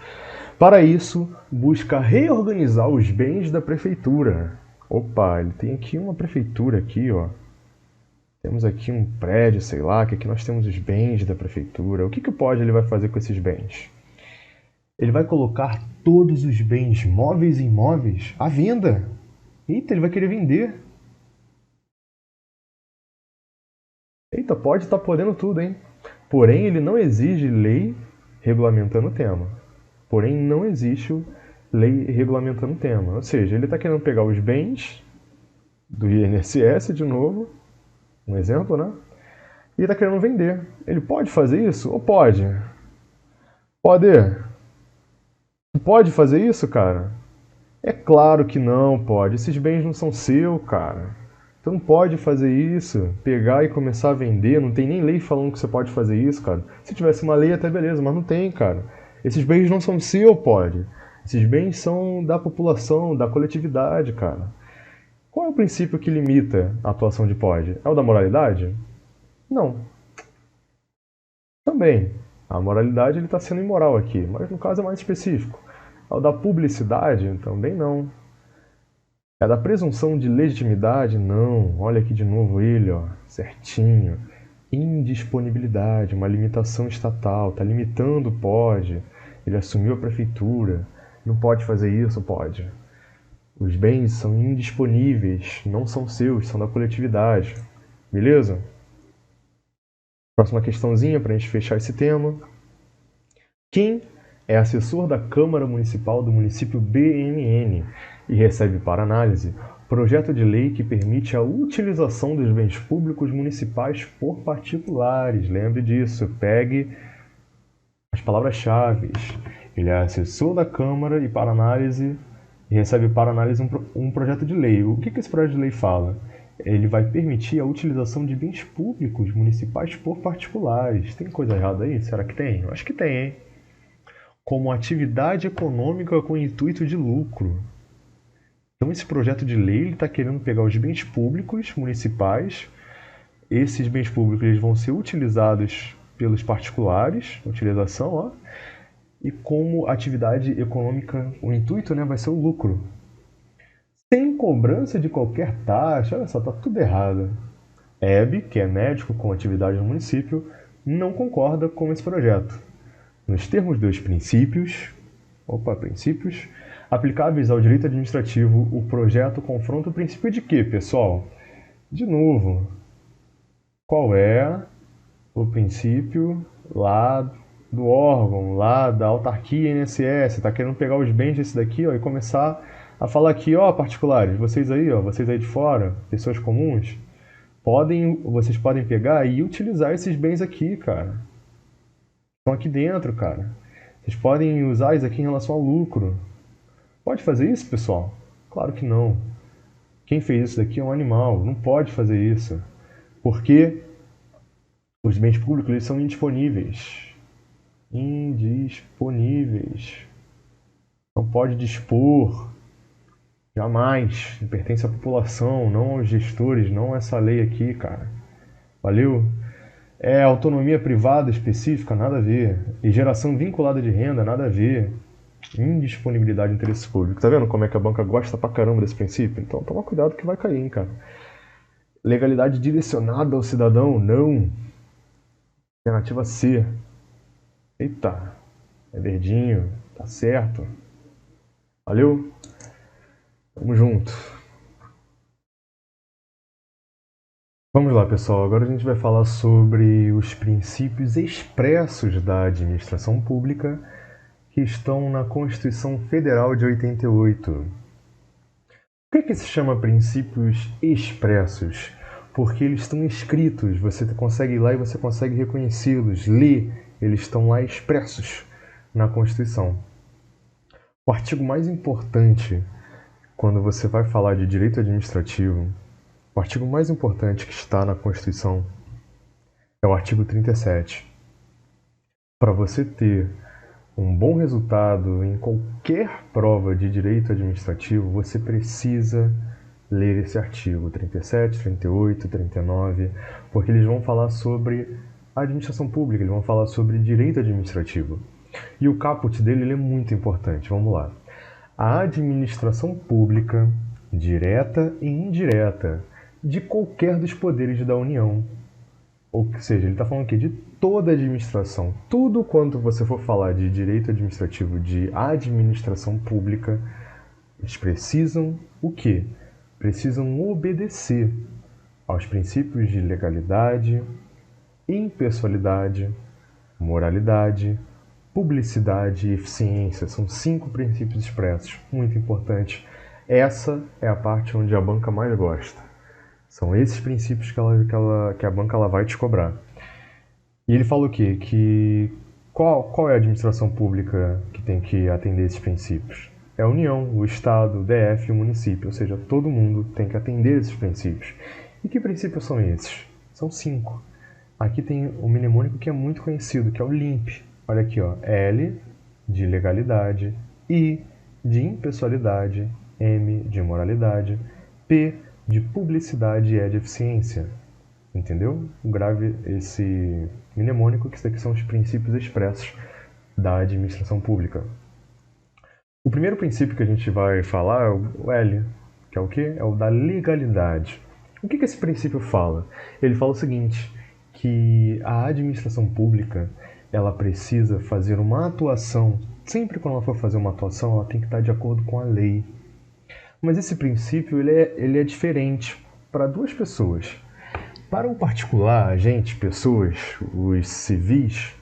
Para isso, busca reorganizar os bens da prefeitura. Opa, ele tem aqui uma prefeitura aqui, ó. Temos aqui um prédio, sei lá, que aqui nós temos os bens da prefeitura. O que o POD ele vai fazer com esses bens? Ele vai colocar todos os bens móveis e imóveis à venda. Eita, ele vai querer vender. Eita, pode estar podendo tudo, hein? Porém, ele não exige lei regulamentando o tema. Porém, não existe lei regulamentando o tema. Ou seja, ele está querendo pegar os bens do INSS de novo, um exemplo, né? E está querendo vender. Ele pode fazer isso? Ou pode? Pode? Pode fazer isso, cara? É claro que não pode. Esses bens não são seus, cara. Você não pode fazer isso, pegar e começar a vender. Não tem nem lei falando que você pode fazer isso, cara. Se tivesse uma lei até beleza, mas não tem, cara. Esses bens não são seus, pode. Esses bens são da população, da coletividade, cara. Qual é o princípio que limita a atuação de pode? É o da moralidade? Não. Também. A moralidade ele está sendo imoral aqui, mas no caso é mais específico. É o da publicidade? Também não. É da presunção de legitimidade? Não. Olha aqui de novo ele, ó, certinho. Indisponibilidade, uma limitação estatal, está limitando o pode. Ele assumiu a prefeitura, não pode fazer isso, pode. Os bens são indisponíveis, não são seus, são da coletividade. Beleza? Próxima questãozinha para a gente fechar esse tema. Quem é assessor da Câmara Municipal do município BNN e recebe para análise projeto de lei que permite a utilização dos bens públicos municipais por particulares? Lembre disso, pegue as palavras-chave. Ele é assessor da Câmara e para análise e recebe para análise um projeto de lei. O que esse projeto de lei fala? Ele vai permitir a utilização de bens públicos municipais por particulares. Tem coisa errada aí? Será que tem? Eu acho que tem, hein? Como atividade econômica com intuito de lucro. Então esse projeto de lei está querendo pegar os bens públicos municipais. Esses bens públicos eles vão ser utilizados pelos particulares, utilização, ó, e como atividade econômica, o intuito, né, vai ser o lucro. Sem cobrança de qualquer taxa. Olha só, tá tudo errado. Hebe, que é médico com atividade no município, não concorda com esse projeto. Nos termos dos princípios aplicáveis ao direito administrativo, o projeto confronta o princípio de quê, pessoal? De novo, qual é o princípio lá do órgão, lá da autarquia INSS? Está querendo pegar os bens desse daqui, ó, e começar a falar aqui, ó, particulares, vocês aí, ó, vocês aí de fora, pessoas comuns, vocês podem pegar e utilizar esses bens aqui, cara. Estão aqui dentro, cara. Vocês podem usar isso aqui em relação ao lucro. Pode fazer isso, pessoal? Claro que não. Quem fez isso daqui é um animal. Não pode fazer isso. Porque os bens públicos eles são indisponíveis. Indisponíveis. Não pode dispor. Jamais. Pertence à população, não aos gestores, não a essa lei aqui, cara. Valeu? É autonomia privada específica? Nada a ver. E geração vinculada de renda? Nada a ver. Indisponibilidade de interesse público. Tá vendo como é que a banca gosta pra caramba desse princípio? Então toma cuidado que vai cair, hein, cara. Legalidade direcionada ao cidadão? Não. Alternativa C. Eita. É verdinho. Tá certo. Valeu? Tamo junto. Vamos lá, pessoal. Agora a gente vai falar sobre os princípios expressos da administração pública que estão na Constituição Federal de 88. Por que se chama princípios expressos? Porque eles estão escritos, você consegue ir lá e você consegue reconhecê-los, ler, eles estão lá expressos na Constituição. O artigo mais importante quando você vai falar de direito administrativo, o artigo mais importante que está na Constituição é o artigo 37. Para você ter um bom resultado em qualquer prova de direito administrativo, você precisa ler esse artigo 37, 38, 39, porque eles vão falar sobre administração pública, eles vão falar sobre direito administrativo. E o caput dele ele é muito importante, vamos lá. A administração pública, direta e indireta, de qualquer dos poderes da União. Ou seja, ele está falando aqui de toda a administração. Tudo quanto você for falar de direito administrativo, de administração pública, eles precisam o quê? Precisam obedecer aos princípios de legalidade, impessoalidade, moralidade, publicidade e eficiência. São 5 princípios expressos, muito importantes. Essa é a parte onde a banca mais gosta. São esses princípios que a banca ela vai te cobrar. E ele fala o quê? Qual é a administração pública que tem que atender esses princípios? É a União, o Estado, o DF e o município, ou seja, todo mundo tem que atender esses princípios. E que princípios são esses? São 5. Aqui tem o mnemônico que é muito conhecido, que é o LIMP. Olha aqui, ó, L de legalidade, I de impessoalidade, M de moralidade, P de publicidade e E de eficiência. Entendeu? Grave esse mnemônico, que isso aqui são os princípios expressos da administração pública. O primeiro princípio que a gente vai falar é o L, que é o quê? É o da legalidade. O que esse princípio fala? Ele fala o seguinte, que a administração pública ela precisa fazer uma atuação, sempre quando ela for fazer uma atuação, ela tem que estar de acordo com a lei. Mas esse princípio ele é diferente para 2 pessoas. Para o particular, pessoas, os civis,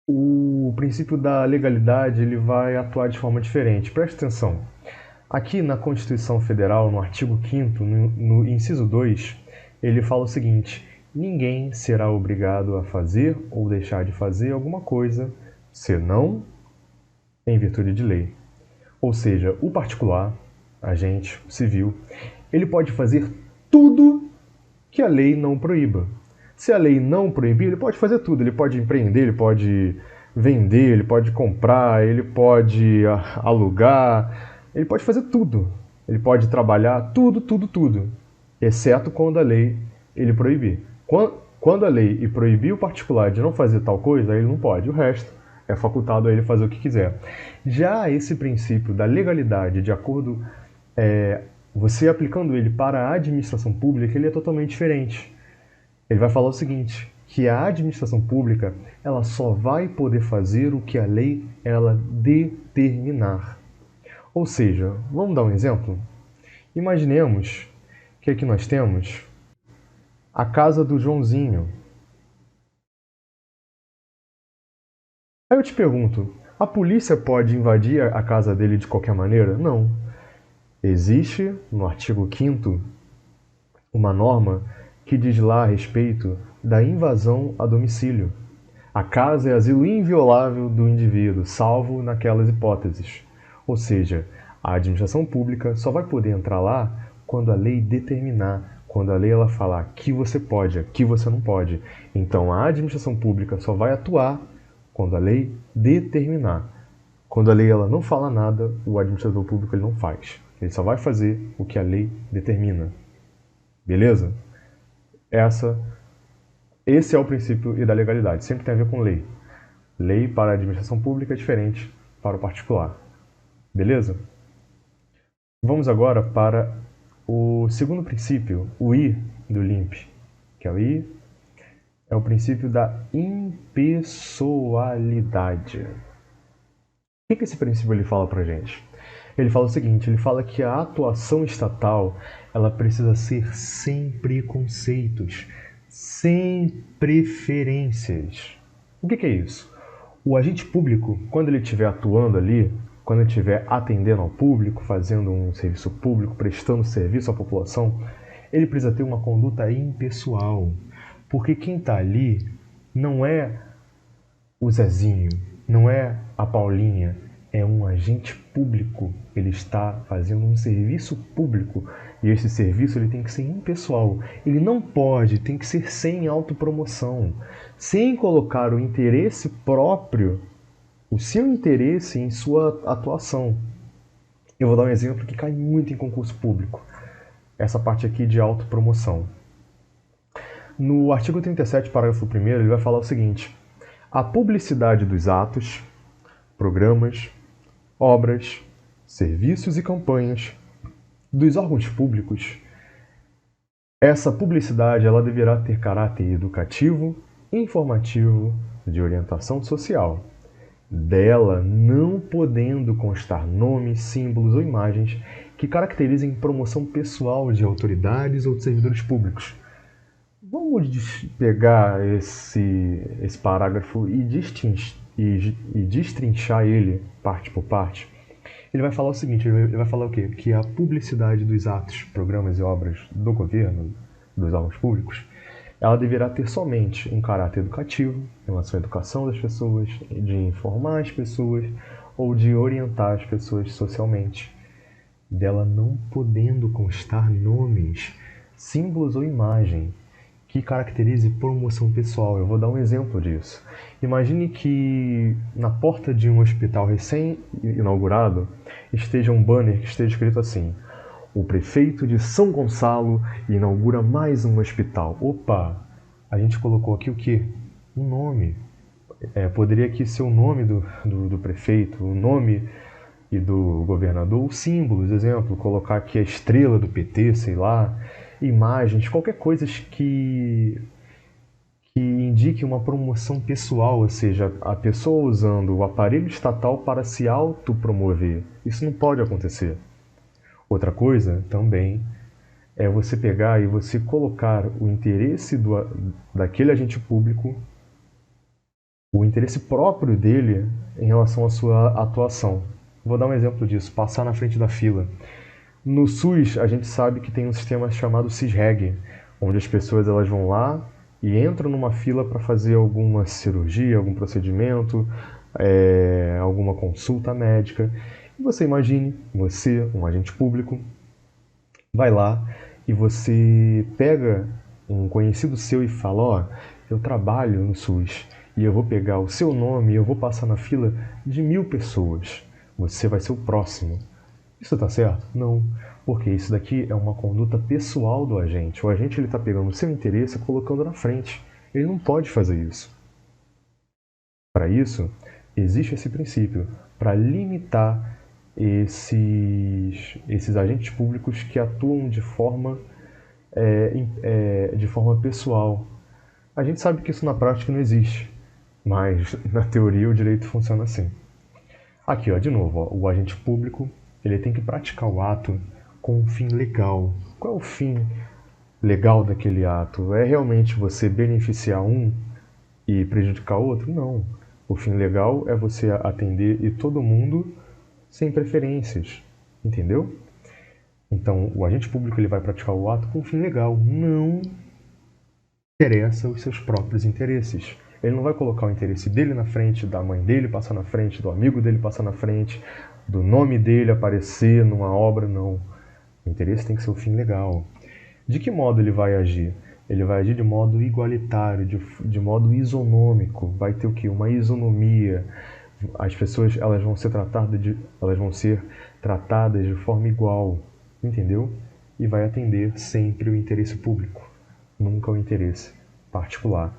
o princípio da legalidade ele vai atuar de forma diferente. Preste atenção. Aqui na Constituição Federal, no artigo 5º, no inciso 2, ele fala o seguinte: ninguém será obrigado a fazer ou deixar de fazer alguma coisa, senão em virtude de lei. Ou seja, o particular, agente civil, ele pode fazer tudo que a lei não proíba. Se a lei não proibir, ele pode fazer tudo. Ele pode empreender, ele pode vender, ele pode comprar, ele pode alugar, ele pode fazer tudo. Ele pode trabalhar tudo, exceto quando a lei ele proibir. Quando a lei proibir o particular de não fazer tal coisa, aí ele não pode. O resto é facultado a ele fazer o que quiser. Já esse princípio da legalidade, de acordo, você aplicando ele para a administração pública, ele é totalmente diferente. Ele vai falar o seguinte, que a administração pública ela só vai poder fazer o que a lei ela determinar. Ou seja, vamos dar um exemplo? Imaginemos que aqui nós temos a casa do Joãozinho. Aí eu te pergunto, a polícia pode invadir a casa dele de qualquer maneira? Não. Existe, no artigo 5º, uma norma que diz lá a respeito da invasão a domicílio. A casa é asilo inviolável do indivíduo, salvo naquelas hipóteses. Ou seja, a administração pública só vai poder entrar lá quando a lei determinar, quando a lei ela falar aqui você pode, aqui você não pode. Então a administração pública só vai atuar quando a lei determinar. Quando a lei ela não fala nada, o administrador público ele não faz. Ele só vai fazer o que a lei determina. Beleza? Esse é o princípio da legalidade. Sempre tem a ver com lei. Lei para a administração pública é diferente para o particular. Beleza? Vamos agora para o segundo princípio, o I do LIMP. Que é o I, é o princípio da impessoalidade. O que esse princípio ele fala pra gente? Ele fala o seguinte, ele fala que a atuação estatal ela precisa ser sem preconceitos, sem preferências. O que é isso? O agente público, quando ele estiver atuando ali, quando ele estiver atendendo ao público, fazendo um serviço público, prestando serviço à população, ele precisa ter uma conduta impessoal. Porque quem está ali não é o Zezinho, não é a Paulinha, é um agente público. Ele está fazendo um serviço público e esse serviço ele tem que ser impessoal. Ele não pode, tem que ser sem autopromoção, sem colocar o interesse próprio, o seu interesse em sua atuação. Eu vou dar um exemplo que cai muito em concurso público. Essa parte aqui de autopromoção. No artigo 37, parágrafo 1º, ele vai falar o seguinte: a publicidade dos atos, programas, obras, serviços e campanhas dos órgãos públicos, essa publicidade ela deverá ter caráter educativo, informativo, de orientação social. Dela não podendo constar nomes, símbolos ou imagens que caracterizem promoção pessoal de autoridades ou de servidores públicos. Vamos pegar esse parágrafo e destrinchar ele parte por parte. Ele vai falar o seguinte, ele vai falar o quê? Que a publicidade dos atos, programas e obras do governo, dos órgãos públicos, ela deverá ter somente um caráter educativo, em relação à educação das pessoas, de informar as pessoas ou de orientar as pessoas socialmente. Dela não podendo constar nomes, símbolos ou imagem que caracterize promoção pessoal. Eu vou dar um exemplo disso. Imagine que na porta de um hospital recém-inaugurado esteja um banner que esteja escrito assim: o prefeito de São Gonçalo inaugura mais um hospital. Opa, a gente colocou aqui o quê? Um nome. Poderia aqui ser o nome do prefeito, o nome e do governador, os símbolos, exemplo, colocar aqui a estrela do PT, sei lá, imagens, qualquer coisa que indique uma promoção pessoal, ou seja, a pessoa usando o aparelho estatal para se autopromover. Isso não pode acontecer. Outra coisa também é você pegar e você colocar o interesse daquele agente público, o interesse próprio dele em relação à sua atuação. Vou dar um exemplo disso, passar na frente da fila. No SUS, a gente sabe que tem um sistema chamado CISREG, onde as pessoas elas vão lá e entram numa fila para fazer alguma cirurgia, algum procedimento, alguma consulta médica. E você imagine, você, um agente público, vai lá e você pega um conhecido seu e fala: ó, eu trabalho no SUS e eu vou pegar o seu nome e eu vou passar na fila de 1000 pessoas. Você vai ser o próximo. Isso está certo? Não, porque isso daqui é uma conduta pessoal do agente. O agente está pegando o seu interesse e colocando na frente. Ele não pode fazer isso. Para isso, existe esse princípio, para limitar esses agentes públicos que atuam de forma pessoal. A gente sabe que isso na prática não existe, mas na teoria o direito funciona assim. Aqui, ó, de novo, ó, o agente público ele tem que praticar o ato com um fim legal. Qual é o fim legal daquele ato? É realmente você beneficiar um e prejudicar outro? Não. O fim legal é você atender e todo mundo sem preferências. Entendeu? Então, o agente público ele vai praticar o ato com um fim legal. Não interessa os seus próprios interesses. Ele não vai colocar o interesse dele na frente, da mãe dele passar na frente, do amigo dele passar na frente, do nome dele aparecer numa obra, não. O interesse tem que ser o fim legal. De que modo ele vai agir? Ele vai agir de modo igualitário, de modo isonômico. Vai ter o quê? Uma isonomia. As pessoas elas vão ser tratadas de forma igual, entendeu? E vai atender sempre o interesse público, nunca o interesse particular.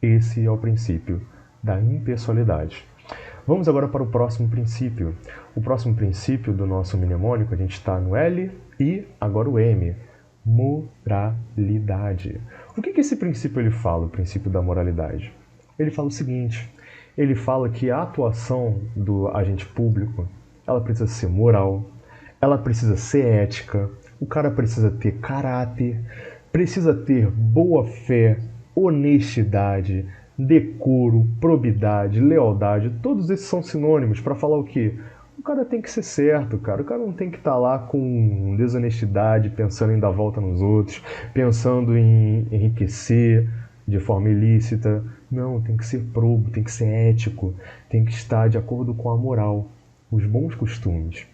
Esse é o princípio da impessoalidade. Vamos agora para o próximo princípio. O próximo princípio do nosso mnemônico, a gente está no L e agora o M. Moralidade. O que esse princípio ele fala, o princípio da moralidade? Ele fala o seguinte, ele fala que a atuação do agente público, ela precisa ser moral, ela precisa ser ética, o cara precisa ter caráter, precisa ter boa fé, honestidade, decoro, probidade, lealdade, todos esses são sinônimos para falar o quê? O cara tem que ser certo, cara. O cara não tem que estar lá com desonestidade, pensando em dar volta nos outros, pensando em enriquecer de forma ilícita. Não, tem que ser probo, tem que ser ético, tem que estar de acordo com a moral, os bons costumes.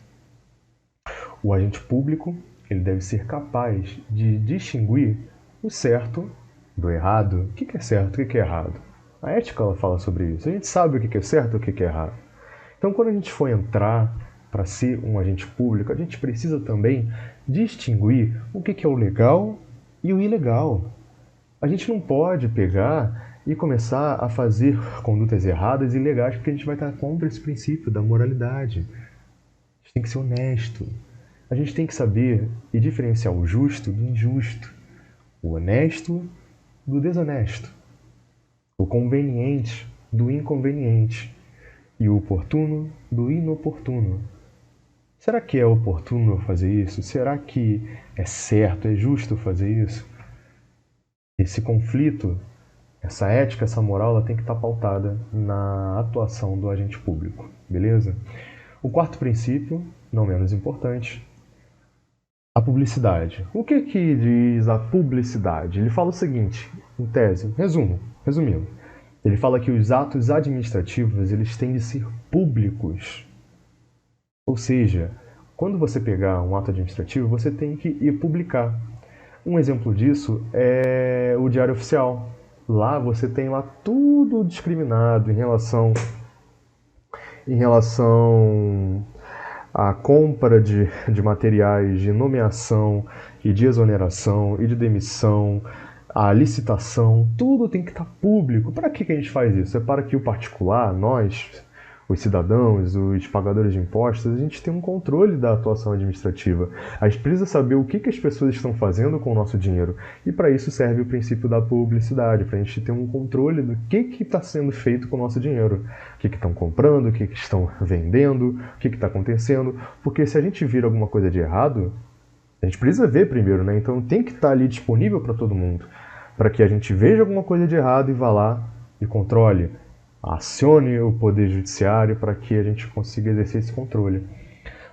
O agente público, ele deve ser capaz de distinguir o certo do errado. O que é certo, o que é errado? A ética ela fala sobre isso. A gente sabe o que é certo e o que é errado. Então, quando a gente for entrar para ser um agente público, a gente precisa também distinguir o que é o legal e o ilegal. A gente não pode pegar e começar a fazer condutas erradas e ilegais, porque a gente vai estar contra esse princípio da moralidade. A gente tem que ser honesto. A gente tem que saber e diferenciar o justo do injusto, o honesto do desonesto, o conveniente do inconveniente e o oportuno do inoportuno. Será que é oportuno eu fazer isso? Será que é certo, é justo fazer isso? Esse conflito, essa ética, essa moral, ela tem que estar pautada na atuação do agente público, beleza? O quarto princípio, não menos importante, a publicidade. O que diz a publicidade? Ele fala o seguinte, em tese, resumindo, ele fala que os atos administrativos eles têm de ser públicos. Ou seja, quando você pegar um ato administrativo, você tem que ir publicar. Um exemplo disso é o Diário Oficial. Lá você tem lá tudo discriminado em relação à compra de materiais de nomeação e de exoneração e de demissão, a licitação, tudo tem que estar público. Para que a gente faz isso? É para que o particular, nós, os cidadãos, os pagadores de impostos, a gente tem um controle da atuação administrativa. A gente precisa saber o que as pessoas estão fazendo com o nosso dinheiro. E para isso serve o princípio da publicidade, para a gente ter um controle do que está sendo feito com o nosso dinheiro. O que estão comprando, o que estão vendendo, o que está acontecendo. Porque se a gente vir alguma coisa de errado, a gente precisa ver primeiro, né? Então tem que estar ali disponível para todo mundo. Para que a gente veja alguma coisa de errado e vá lá e controle. Acione o poder judiciário para que a gente consiga exercer esse controle.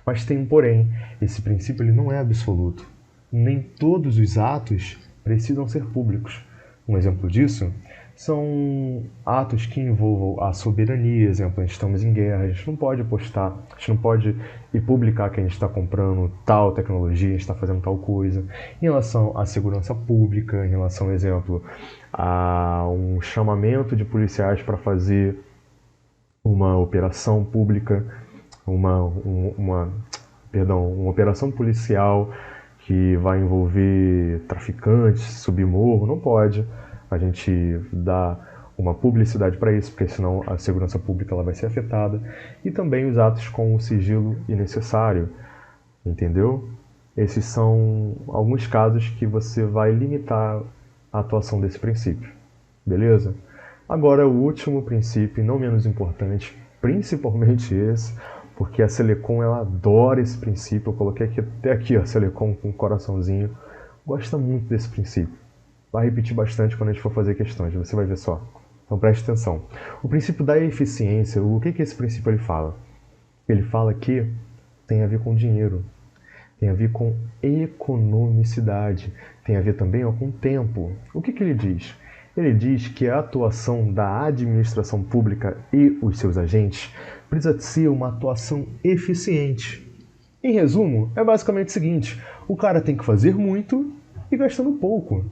Mas tem um porém, esse princípio ele não é absoluto. Nem todos os atos precisam ser públicos. Um exemplo disso são atos que envolvam a soberania, exemplo, a gente estamos em guerra, a gente não pode postar, a gente não pode ir publicar que a gente está comprando tal tecnologia, a gente está fazendo tal coisa. Em relação à segurança pública, em relação, exemplo, a um chamamento de policiais para fazer uma operação pública, uma operação policial que vai envolver traficantes, subir morro, não pode a gente dá uma publicidade para isso, porque senão a segurança pública ela vai ser afetada. E também os atos com o sigilo innecessário, entendeu? Esses são alguns casos que você vai limitar a atuação desse princípio, beleza? Agora o último princípio, não menos importante, principalmente esse, porque a Selecom ela adora esse princípio, eu coloquei até aqui a Selecom com um coraçãozinho, gosta muito desse princípio. Vai repetir bastante quando a gente for fazer questões, você vai ver só. Então preste atenção. O princípio da eficiência, o que esse princípio ele fala? Ele fala que tem a ver com dinheiro, tem a ver com economicidade, tem a ver também com tempo. O que ele diz? Ele diz que a atuação da administração pública e os seus agentes precisa ser uma atuação eficiente. Em resumo, é basicamente o seguinte, o cara tem que fazer muito e gastando pouco.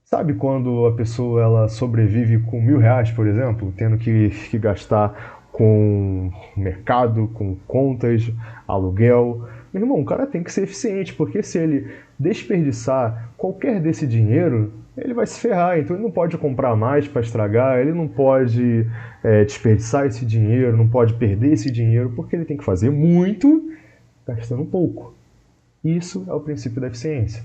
Sabe quando a pessoa ela sobrevive com R$1.000, por exemplo, tendo que gastar com mercado, com contas, aluguel? Meu irmão, o cara tem que ser eficiente, porque se ele desperdiçar qualquer desse dinheiro, ele vai se ferrar. Então ele não pode comprar mais para estragar, ele não pode desperdiçar esse dinheiro, não pode perder esse dinheiro, porque ele tem que fazer muito gastando pouco. Isso é o princípio da eficiência.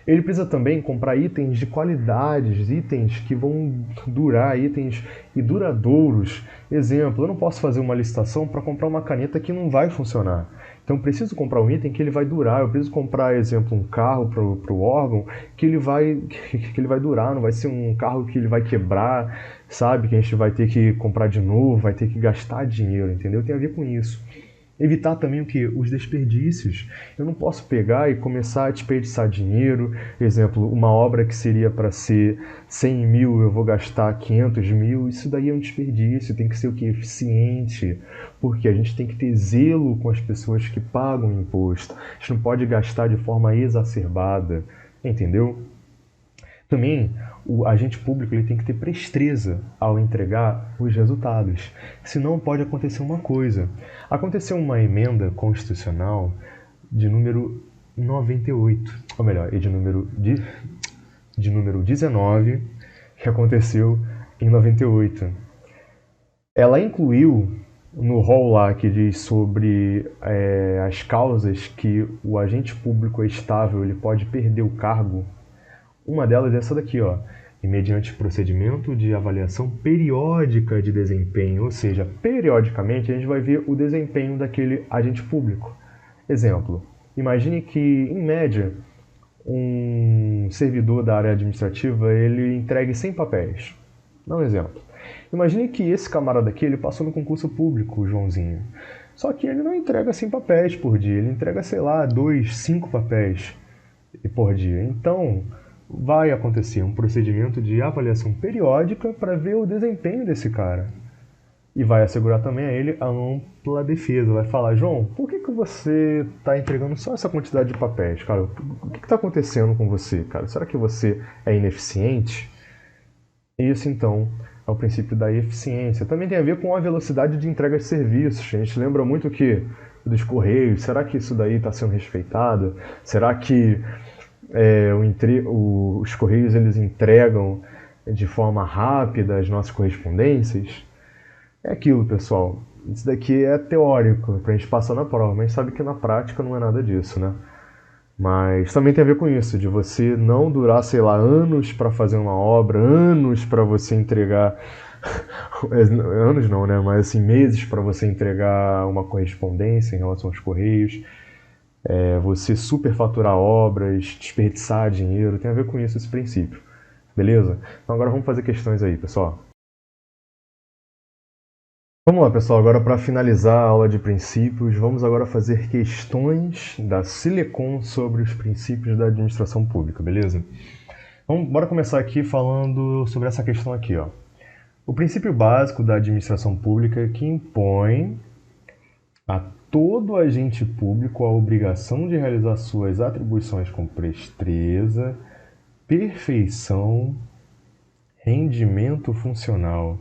Ele precisa também comprar itens de qualidades, itens que vão durar, itens e duradouros. Exemplo, eu não posso fazer uma licitação para comprar uma caneta que não vai funcionar. Então eu preciso comprar um item que ele vai durar. Eu preciso comprar, exemplo, um carro para o órgão que ele vai durar, não vai ser um carro que ele vai quebrar, sabe? Que a gente vai ter que comprar de novo, vai ter que gastar dinheiro, entendeu? Tem a ver com isso. Evitar também o que? Os desperdícios. Eu não posso pegar e começar a desperdiçar dinheiro. Exemplo, uma obra que seria para ser 100 mil, eu vou gastar 500 mil. Isso daí é um desperdício, tem que ser o que? Eficiente. Porque a gente tem que ter zelo com as pessoas que pagam o imposto. A gente não pode gastar de forma exacerbada, entendeu? Também, o agente público ele tem que ter presteza ao entregar os resultados. Senão pode acontecer uma coisa. Aconteceu uma emenda constitucional de número 98, ou melhor, de de número 19, que aconteceu em 98. Ela incluiu no rol lá que diz sobre as causas que o agente público é estável, ele pode perder o cargo. Uma delas é essa daqui, ó. E mediante procedimento de avaliação periódica de desempenho, ou seja, periodicamente a gente vai ver o desempenho daquele agente público. Exemplo, imagine que, em média, um servidor da área administrativa ele entregue 100 papéis. Dá um exemplo. Imagine que esse camarada aqui ele passou no concurso público, o Joãozinho. Só que ele não entrega 100 papéis por dia, ele entrega, sei lá, 2, 5 papéis por dia. Então, vai acontecer um procedimento de avaliação periódica para ver o desempenho desse cara. E vai assegurar também a ele a ampla defesa. Vai falar, João, por que você está entregando só essa quantidade de papéis, cara? O que está acontecendo com você, cara? Será que você é ineficiente? Isso, então, é o princípio da eficiência. Também tem a ver com a velocidade de entrega de serviços. A gente lembra muito que dos Correios, será que isso daí está sendo respeitado? Será que os Correios eles entregam de forma rápida as nossas correspondências? É aquilo, pessoal. Isso daqui é teórico, pra gente passar na prova, mas sabe que na prática não é nada disso, né? Mas também tem a ver com isso, de você não durar, sei lá, anos para fazer uma obra, anos para você entregar... anos não, né? Mas assim, meses para você entregar uma correspondência em relação aos Correios. Você superfaturar obras, desperdiçar dinheiro, tem a ver com isso esse princípio. Beleza? Então agora vamos fazer questões aí, pessoal. Vamos lá, pessoal, agora para finalizar a aula de princípios, vamos agora fazer questões da Silecon sobre os princípios da administração pública, beleza? Bora começar aqui falando sobre essa questão aqui, ó. O princípio básico da administração pública é que impõe a todo agente público a obrigação de realizar suas atribuições com presteza, perfeição, rendimento funcional,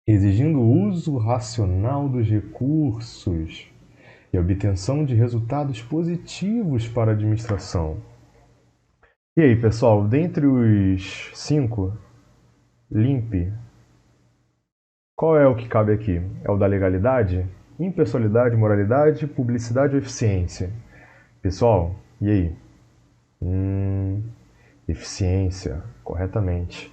exigindo o uso racional dos recursos e a obtenção de resultados positivos para a administração. E aí, pessoal, dentre os 5, LIMP, qual é o que cabe aqui? É o da legalidade? Impessoalidade, moralidade, publicidade ou eficiência? Pessoal, e aí? Eficiência, corretamente.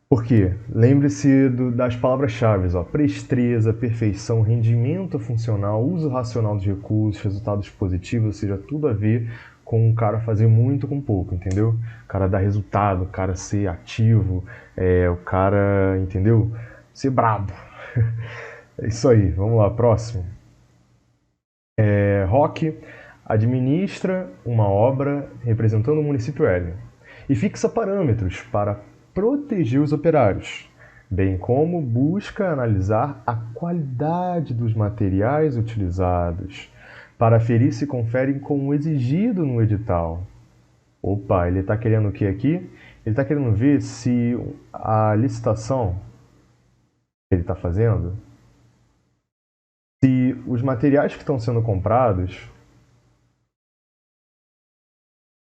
Por quê? Lembre-se das palavras-chave, ó, presteza, perfeição, rendimento funcional, uso racional dos recursos, resultados positivos, ou seja, tudo a ver com o cara fazer muito com pouco, entendeu? O cara dar resultado, o cara ser ativo, o cara, entendeu? Ser brabo. É isso aí, vamos lá, próximo. Roque administra uma obra representando o município L e fixa parâmetros para proteger os operários, bem como busca analisar a qualidade dos materiais utilizados para aferir se conferem como exigido no edital. Opa, ele está querendo o que aqui? Ele está querendo ver se a licitação que ele está fazendo, se os materiais que estão sendo comprados,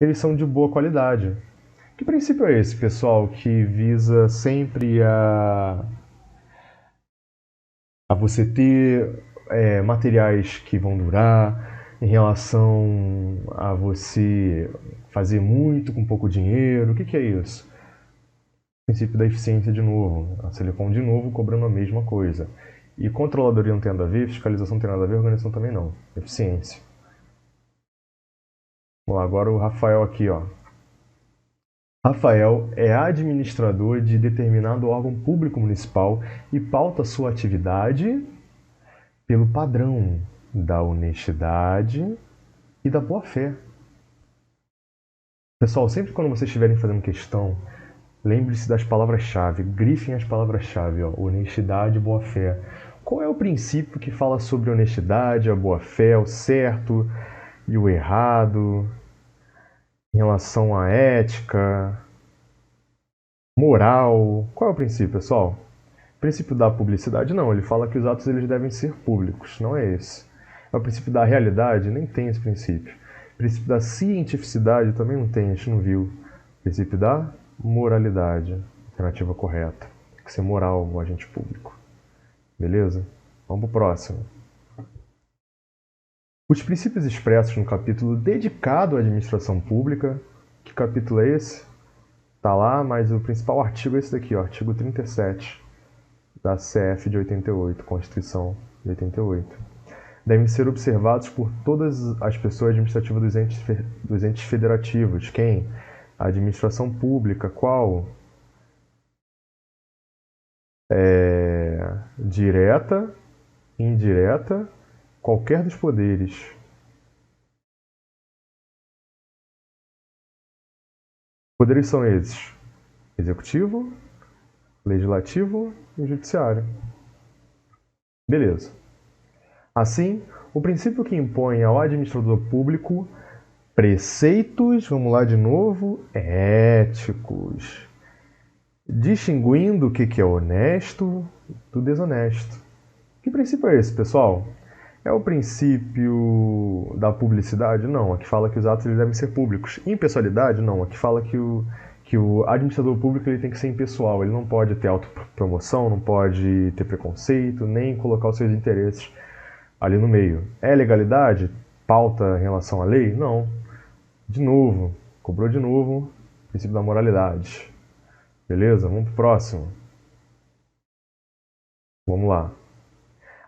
eles são de boa qualidade. Que princípio é esse, pessoal, que visa sempre a você ter materiais que vão durar, em relação a você fazer muito com pouco dinheiro? O que é isso? O princípio da eficiência de novo, a Silecon de novo cobrando a mesma coisa. E controladoria não tem nada a ver, fiscalização não tem nada a ver, organização também não. Eficiência. Vamos lá, agora o Rafael aqui, ó. Rafael é administrador de determinado órgão público municipal e pauta sua atividade pelo padrão da honestidade e da boa-fé. Pessoal, sempre quando vocês estiverem fazendo questão, lembre-se das palavras-chave, grifem as palavras-chave, ó, honestidade e boa-fé. Qual é o princípio que fala sobre honestidade, a boa-fé, o certo e o errado? Em relação à ética, moral, qual é o princípio, pessoal? O princípio da publicidade não, ele fala que os atos eles devem ser públicos, não é esse. É o princípio da realidade, nem tem esse princípio. O princípio da cientificidade também não tem, a gente não viu. Princípio da moralidade. Alternativa correta. Tem que ser moral o agente público. Beleza? Vamos pro próximo. Os princípios expressos no capítulo dedicado à administração pública. Que capítulo é esse? Tá lá, mas o principal artigo é esse daqui, ó, artigo 37 da CF de 88, Constituição de 88. Devem ser observados por todas as pessoas administrativas dos entes federativos. Quem? A administração pública. Qual? Direta, indireta, qualquer dos poderes. Poderes são esses: executivo, legislativo e judiciário. Beleza. Assim, o princípio que impõe ao administrador público preceitos, vamos lá de novo, éticos, distinguindo o que é honesto do desonesto. Que princípio é esse, pessoal? É o princípio da publicidade? Não, aqui fala que os atos devem ser públicos. Impessoalidade? Não, aqui fala que o administrador público ele tem que ser impessoal, ele não pode ter autopromoção, não pode ter preconceito, nem colocar os seus interesses ali no meio. É legalidade? Pauta em relação à lei? Não. De novo, cobrou de novo, princípio da moralidade. Beleza? Vamos pro próximo. Vamos lá.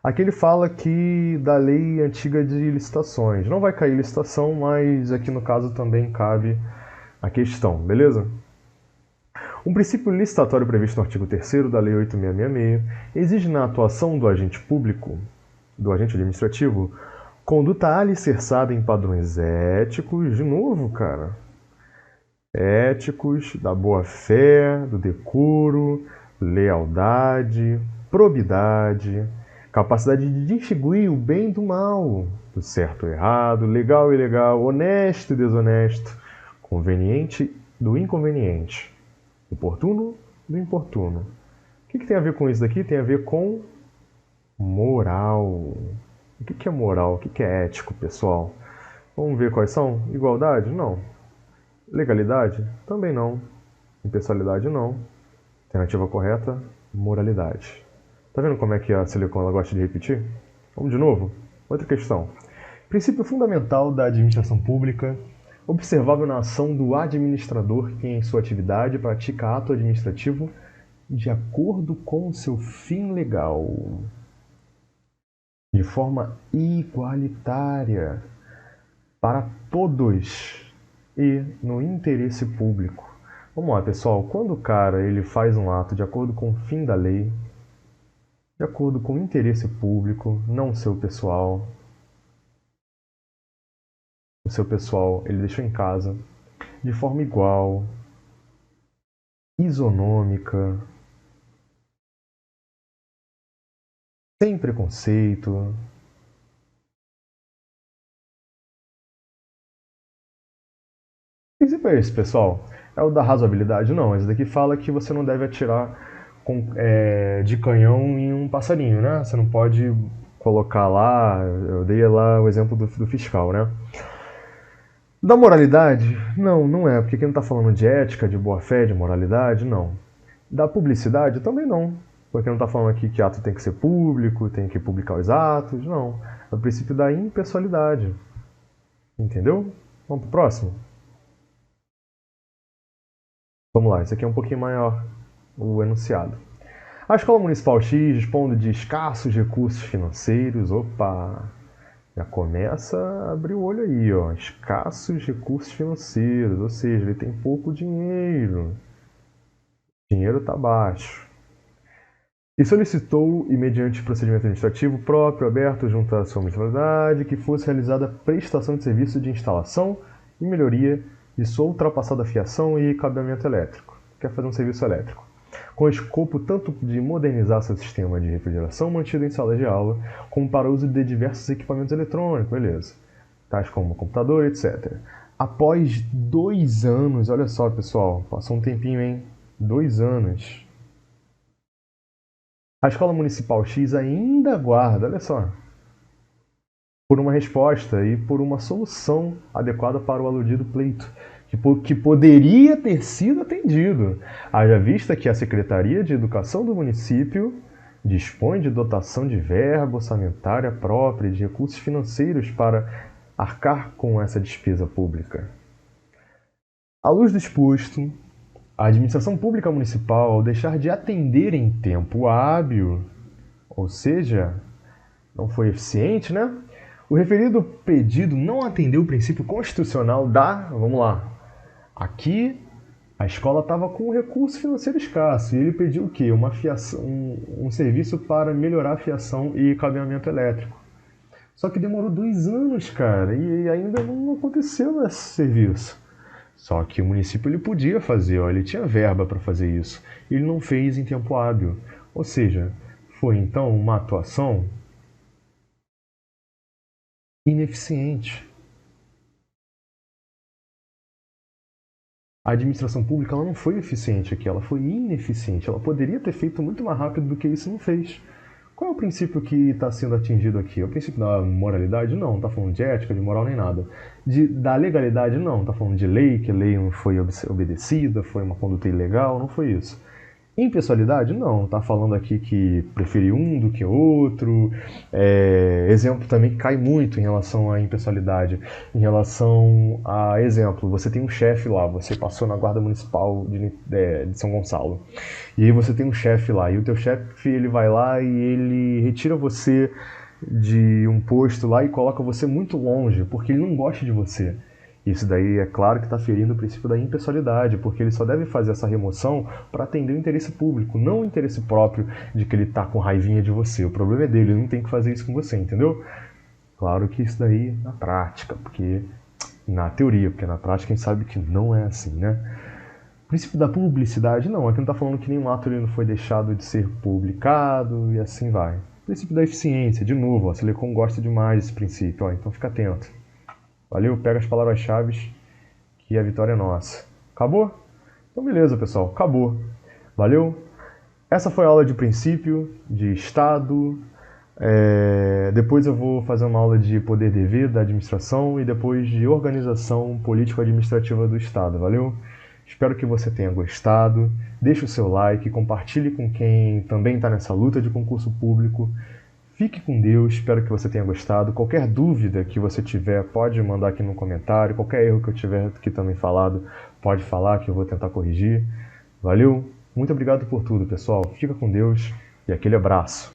Aqui ele fala que da lei antiga de licitações. Não vai cair licitação, mas aqui no caso também cabe a questão, beleza? Um princípio licitatório previsto no artigo 3º da Lei 8.666 exige na atuação do agente público, do agente administrativo, conduta alicerçada em padrões éticos, de novo, cara, éticos, da boa-fé, do decoro, lealdade, probidade, capacidade de distinguir o bem do mal, do certo e errado, legal e ilegal, honesto e desonesto, conveniente do inconveniente, oportuno do importuno. O que tem a ver com isso daqui? Tem a ver com moral. O que é moral? O que é ético, pessoal? Vamos ver quais são? Igualdade? Não. Legalidade? Também não. Impessoalidade? Não. Alternativa correta? Moralidade. Tá vendo como é que a Silicon ela gosta de repetir? Vamos de novo? Outra questão. Princípio fundamental da administração pública, observável na ação do administrador que em sua atividade pratica ato administrativo de acordo com seu fim legal, de forma igualitária para todos e no interesse público. Vamos lá, pessoal. Quando o cara ele faz um ato de acordo com o fim da lei, de acordo com o interesse público, não o seu pessoal. O seu pessoal ele deixou em casa de forma igual, isonômica, sem preconceito. Que princípio é esse, pessoal? É o da razoabilidade? Não, esse daqui fala que você não deve atirar de canhão em um passarinho, né? Você não pode colocar lá, eu dei lá o exemplo do fiscal, né? Da moralidade? Não, não é, porque aqui não está falando de ética, de boa-fé, de moralidade, não. Da publicidade? Também não, porque não está falando aqui que ato tem que ser público, tem que publicar os atos, não. É o princípio da impessoalidade. Entendeu? Vamos pro próximo? Vamos lá, esse aqui é um pouquinho maior, o enunciado. A Escola Municipal X dispõe de escassos recursos financeiros. Opa! Já começa a abrir o olho aí, ó. Escassos recursos financeiros, ou seja, ele tem pouco dinheiro. O dinheiro está baixo. E solicitou, e mediante procedimento administrativo próprio, aberto junto à sua municipalidade, que fosse realizada a prestação de serviço de instalação e melhoria de sua ultrapassada fiação e cabeamento elétrico. Quer fazer um serviço elétrico. Com escopo tanto de modernizar seu sistema de refrigeração mantido em sala de aula, como para o uso de diversos equipamentos eletrônicos, beleza, tais como computador, etc. Após 2 anos, olha só, pessoal, passou um tempinho, hein? 2 anos. A Escola Municipal X ainda aguarda, olha só, por uma resposta e por uma solução adequada para o aludido pleito, que poderia ter sido atendido, haja vista que a Secretaria de Educação do município dispõe de dotação de verba orçamentária própria e de recursos financeiros para arcar com essa despesa pública. À luz do exposto, a administração pública municipal, ao deixar de atender em tempo hábil, ou seja, não foi eficiente, né? O referido pedido não atendeu o princípio constitucional vamos lá, aqui a escola estava com um recurso financeiro escasso e ele pediu o quê? Uma fiação, um serviço para melhorar a fiação e cabeamento elétrico. Só que demorou 2 anos, cara, e ainda não aconteceu esse serviço. Só que o município ele podia fazer, ele tinha verba para fazer isso. Ele não fez em tempo hábil. Ou seja, foi então uma atuação ineficiente. A administração pública ela não foi eficiente aqui, ela foi ineficiente. Ela poderia ter feito muito mais rápido do que isso não fez. Qual é o princípio que está sendo atingido aqui? É o princípio da moralidade? Não está falando de ética, de moral, nem nada. Da legalidade? Não está falando de lei, que a lei não foi obedecida, foi uma conduta ilegal, não foi isso. Impessoalidade? Não, está falando aqui que prefere um do que outro. Exemplo também que cai muito em relação à impessoalidade. Em relação a exemplo, você tem um chefe lá, você passou na guarda municipal de São Gonçalo. E aí você tem um chefe lá, e o teu chefe ele vai lá e ele retira você de um posto lá e coloca você muito longe, porque ele não gosta de você. Isso daí é claro que está ferindo o princípio da impessoalidade, porque ele só deve fazer essa remoção para atender o interesse público, não o interesse próprio de que ele está com raivinha de você. O problema é dele, ele não tem que fazer isso com você, entendeu? Claro que isso daí na prática, porque na teoria, porque na prática a gente sabe que não é assim, né? O princípio da publicidade, não, aqui não está falando que nenhum ato ele não foi deixado de ser publicado e assim vai. O princípio da eficiência, de novo, a Selecom gosta demais desse princípio, então fica atento. Valeu, pega as palavras-chave que a vitória é nossa. Acabou? Então beleza, pessoal, acabou. Valeu? Essa foi a aula de princípio, de Estado. Depois eu vou fazer uma aula de poder dever da administração e depois de organização político-administrativa do Estado. Valeu? Espero que você tenha gostado. Deixe o seu like, compartilhe com quem também está nessa luta de concurso público. Fique com Deus, espero que você tenha gostado. Qualquer dúvida que você tiver, pode mandar aqui no comentário. Qualquer erro que eu tiver aqui também falado, pode falar que eu vou tentar corrigir. Valeu? Muito obrigado por tudo, pessoal. Fica com Deus e aquele abraço.